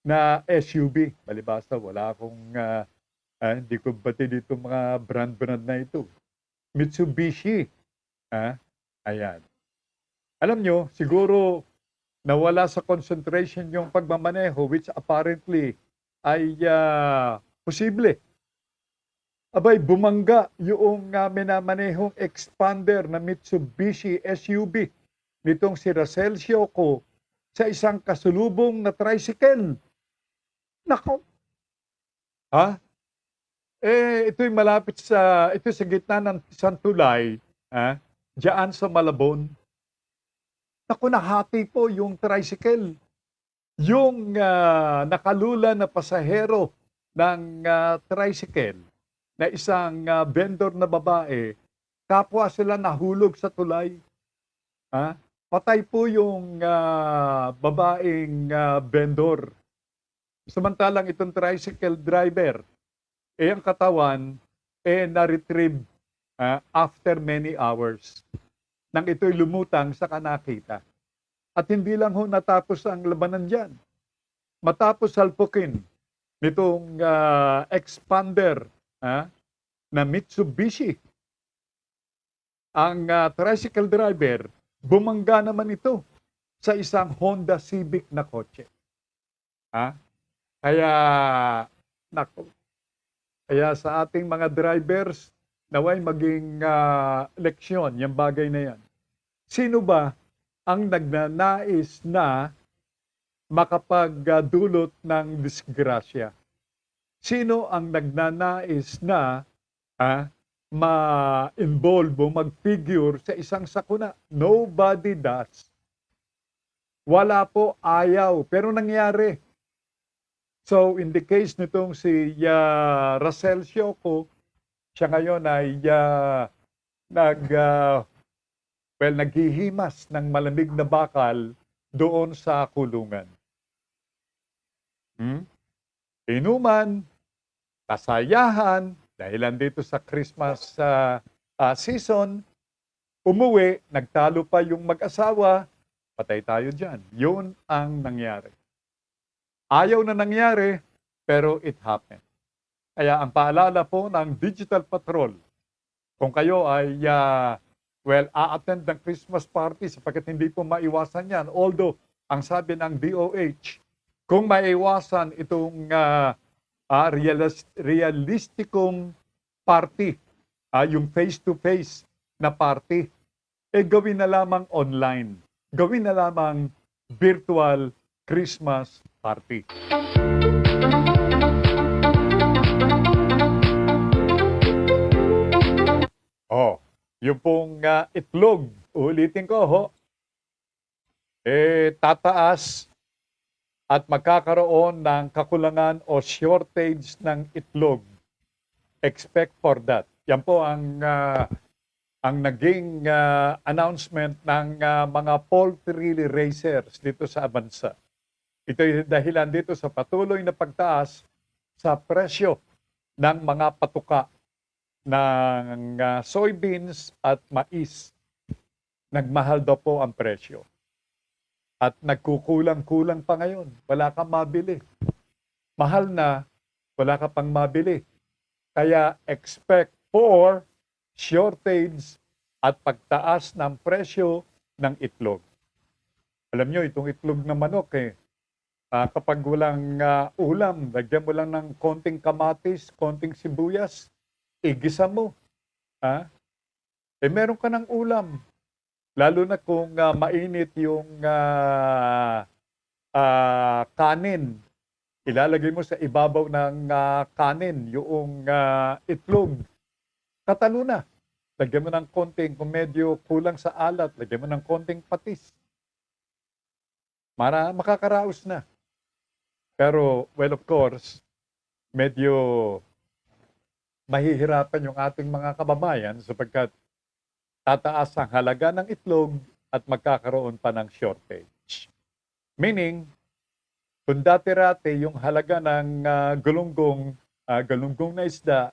na SUV. Balibasa, wala akong, hindi ko bati dito mga brand na ito. Mitsubishi. Ayan. Alam nyo, siguro nawala sa concentration yung pagmamaneho which apparently ay posible. Abay, bumangga yung minamanehong expander na Mitsubishi SUV nitong si Russell Siyoko sa isang kasulubong na tricycle. Nako! Ito'y malapit ito sa gitna ng isang tulay, diyan sa Malabon. Naku, nahati po yung tricycle. Yung nakalula na pasahero ng tricycle na isang vendor na babae, kapwa sila nahulog sa tulay. Patay po yung babaeng vendor. Samantalang itong tricycle driver, ang katawan, na-retrieve after many hours nang ito'y lumutang sa kanakita. At hindi lang ho natapos ang labanan dyan. Matapos salpukin nitong expander na Mitsubishi, ang tricycle driver, bumangga naman ito sa isang Honda Civic na kotse. Kaya, nako, kaya sa ating mga drivers, naway maging leksyon yung bagay na yan. Sino ba ang nagnanais na makapagdulot ng disgrasya? Sino ang nagnanais na ma-involve o mag-figure sa isang sakuna? Nobody does. Wala po, ayaw, pero nangyari. So, in the case nitong si Russell Shoko, siya ngayon ay naghihimas ng malamig na bakal doon sa kulungan. Inuman, kasayahan, dahilan dito sa Christmas season, umuwi, nagtalo pa yung mag-asawa, patay tayo dyan. Yun ang nangyari. Ayaw na nangyari, pero it happened. Kaya ang paalala po ng Digital Patrol, kung kayo ay a-attend ng Christmas party sapagkat hindi po maiwasan yan. Although, ang sabi ng DOH, kung maiwasan itong realistikong party, yung face-to-face na party, gawin na lamang online. Gawin na lamang virtual Christmas party. Yung pong itlog, ulitin ko ho, tataas at magkakaroon ng kakulangan o shortage ng itlog. Expect for that. Yan po ang naging announcement ng mga poultry raisers dito sa bansa. Ito ay dahilan dito sa patuloy na pagtaas sa presyo ng mga patuka ng soybeans at mais. Nagmahal daw po ang presyo. At nagkukulang-kulang pa ngayon. Wala kang mabili. Mahal na, wala ka pang mabili. Kaya expect for shortage at pagtaas ng presyo ng itlog. Alam nyo, itong itlog na manok kapag walang ulam, lagyan mo lang ng konting kamatis, konting sibuyas, igisa mo. Meron ka ng ulam. Lalo na kung mainit yung kanin. Ilalagay mo sa ibabaw ng kanin yung itlog. Katalo na. Lagyan mo ng konting, kung medyo kulang sa alat, lagyan mo ng konting patis. Makakaraos na. Pero, well, of course, medyo mahihirapan yung ating mga kababayan sapagkat tataas ang halaga ng itlog at magkakaroon pa ng shortage. Meaning, kung dati-rati yung halaga ng galunggong na isda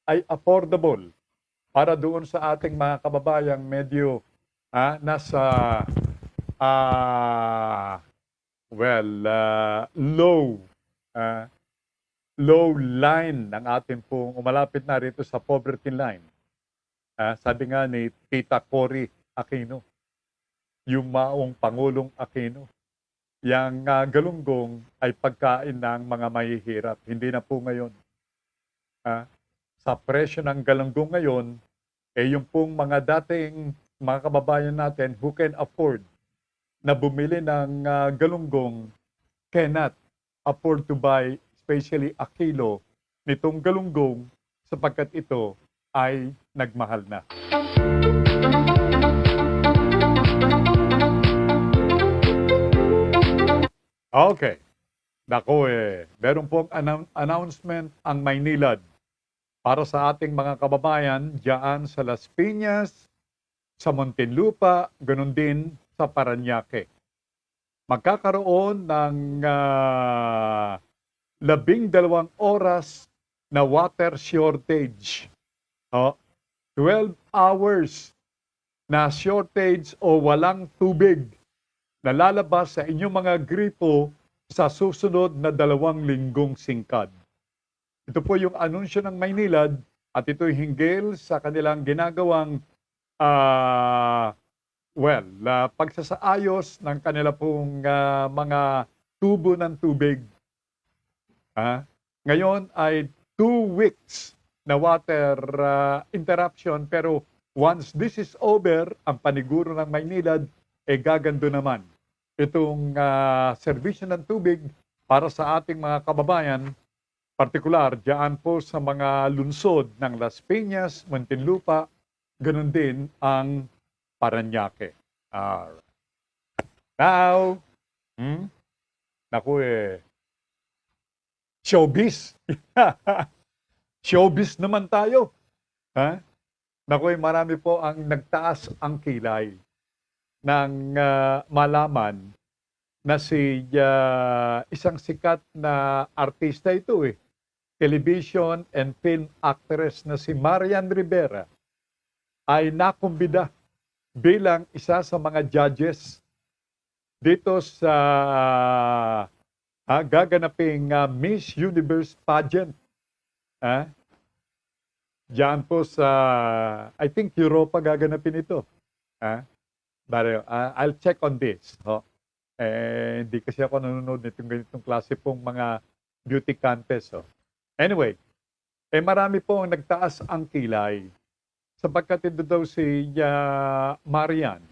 ay affordable para doon sa ating mga kababayang medyo nasa low line ng ating pong umalapit na rito sa poverty line. Sabi nga ni Tita Cory Aquino, yung maong Pangulong Aquino, yang galunggong ay pagkain ng mga mahihirap. Hindi na po ngayon. Sa presyo ng galunggong ngayon, yung pong mga dating mga kababayan natin who can afford na bumili ng galunggong cannot afford to buy especially a kilo nitong galunggong sapagkat ito ay nagmahal na. Okay. Nako meron pong announcement ang Maynilad para sa ating mga kababayan diyan sa Las Piñas, sa Muntinlupa, ganun din sa Parañaque. Magkakaroon ng 12 oras na water shortage. 12 hours na shortage o walang tubig na lalabas sa inyong mga gripo sa susunod na 2 linggong singkad. Ito po yung anunsyo ng Maynilad at ito'y hinggil sa kanilang ginagawang pagsasaayos ng kanila pong mga tubo ng tubig. Ngayon ay 2 weeks na water interruption, pero once this is over, ang paniguro ng Maynilad gagando naman itong serbisyo ng tubig para sa ating mga kababayan, partikular diyan po sa mga lungsod ng Las Piñas, Muntinlupa, ganun din ang Parañaque. Alright. Now, naku showbiz. Showbiz naman tayo. Naku marami po ang nagtaas ang kilay ng malaman na si isang sikat na artista ito television and film actress na si Marian Rivera ay nakumbida bilang isa sa mga judges dito sa gaganaping Miss Universe pageant. Diyan po sa, I think Europa gaganapin ito. But I'll check on this. Hindi kasi ako nanonood nitong ganitong klase pong mga beauty contest. Anyway, marami po ang nagtaas ang kilay sapagkat ito daw si Marian.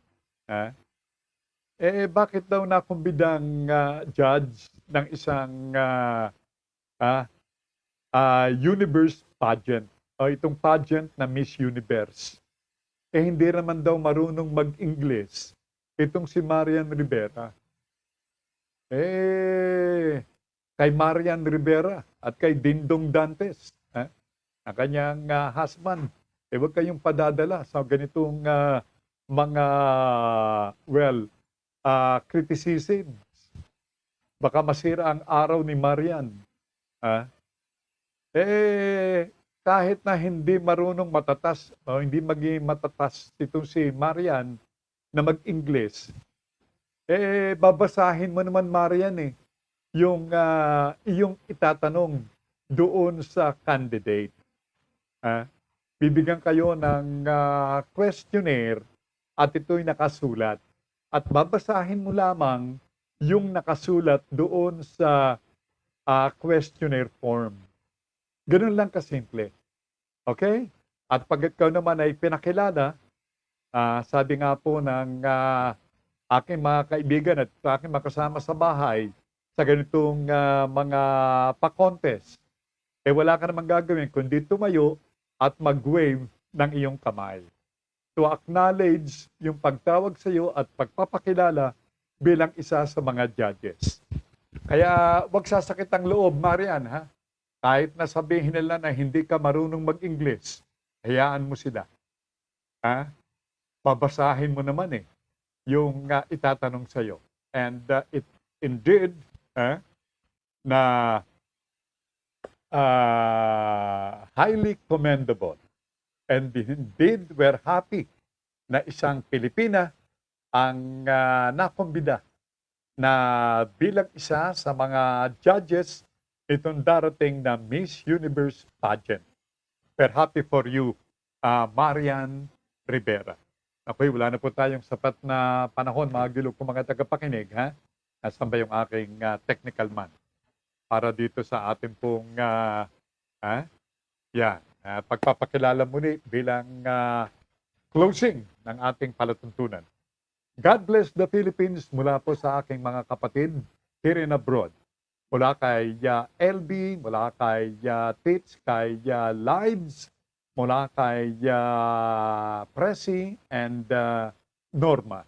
Bakit daw nakumbidang judge ng isang universe pageant o itong pageant na Miss Universe? Hindi naman daw marunong mag-Ingles itong si Marian Rivera. Kay Marian Rivera at kay Dingdong Dantes, ang kanyang husband, huwag kayong padadala sa ganitong mga, criticisms. Baka masira ang araw ni Marian. Kahit na hindi marunong matatas o hindi maging matatas itong si Marian na mag-Ingles, babasahin mo naman Marian yung iyong itatanong doon sa candidate. Bibigyan kayo ng questionnaire at ito'y nakasulat. At babasahin mo lamang yung nakasulat doon sa questionnaire form. Ganun lang kasimple. Okay? At pag ikaw naman ay pinakilala, sabi nga po ng aking mga kaibigan at aking makasama sa bahay, sa ganitong mga pa-contest, wala ka namang gagawin kundi tumayo at mag-wave ng iyong kamay. To acknowledge yung pagtawag sa iyo at pagpapakilala bilang isa sa mga judges. Kaya wag sasakit ang loob, Marian, kahit na sabihin nila na hindi ka marunong mag-Ingles, hayaan mo sila. Babasahin mo naman yung itatanong sa iyo. And it indeed, na highly commendable. And indeed, we're happy na isang Pilipina ang nakumbida na bilang isa sa mga judges itong darating na Miss Universe pageant. We're happy for you, Marian Rivera. Okay, wala na po tayong sapat na panahon, mga gilog ko mga tagapakinig, Nasaan ba yung aking technical man? Para dito sa ating pong pagpapakilala muli bilang closing ng ating palatuntunan. God bless the Philippines mula po sa aking mga kapatid here and abroad. Mula kay LB, mula kay Tits, kay Lives, mula kay Presi and Norma.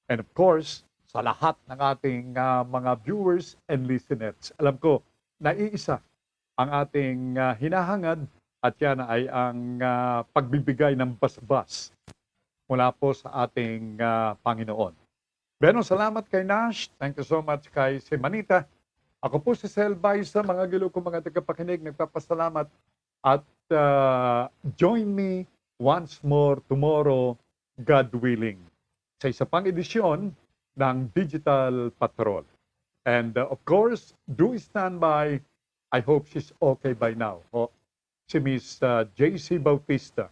And of course, sa lahat ng ating mga viewers and listeners. Alam ko, naiisa ang ating hinahangad at yan ay ang pagbibigay ng basbas mula po sa ating Panginoon. Benong salamat kay Nash. Thank you so much kay Semanita. Ako po si Selbay sa mga gilo ko mga tagapakinig. Nagpapasalamat at join me once more tomorrow, God willing, sa isa pang edisyon ng Digital Patrol. And of course, do stand by. I hope she's okay by now. Si Miss JC Bautista.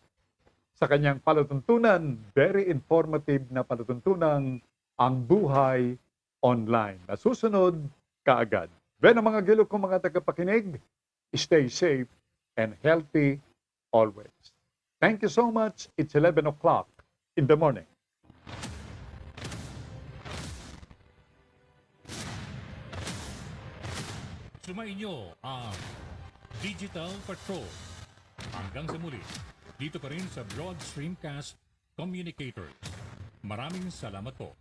Sa kanyang palatuntunan, very informative na palatuntunan, ang buhay online. Nasusunod kaagad. Bueno, mga gilo kong mga tagapakinig, stay safe and healthy always. Thank you so much. It's 11 o'clock in the morning. Sumainyo ang Digital Patrol. Hanggang sa muli, dito pa rin sa Broad Streamcast Communicators. Maraming salamat po.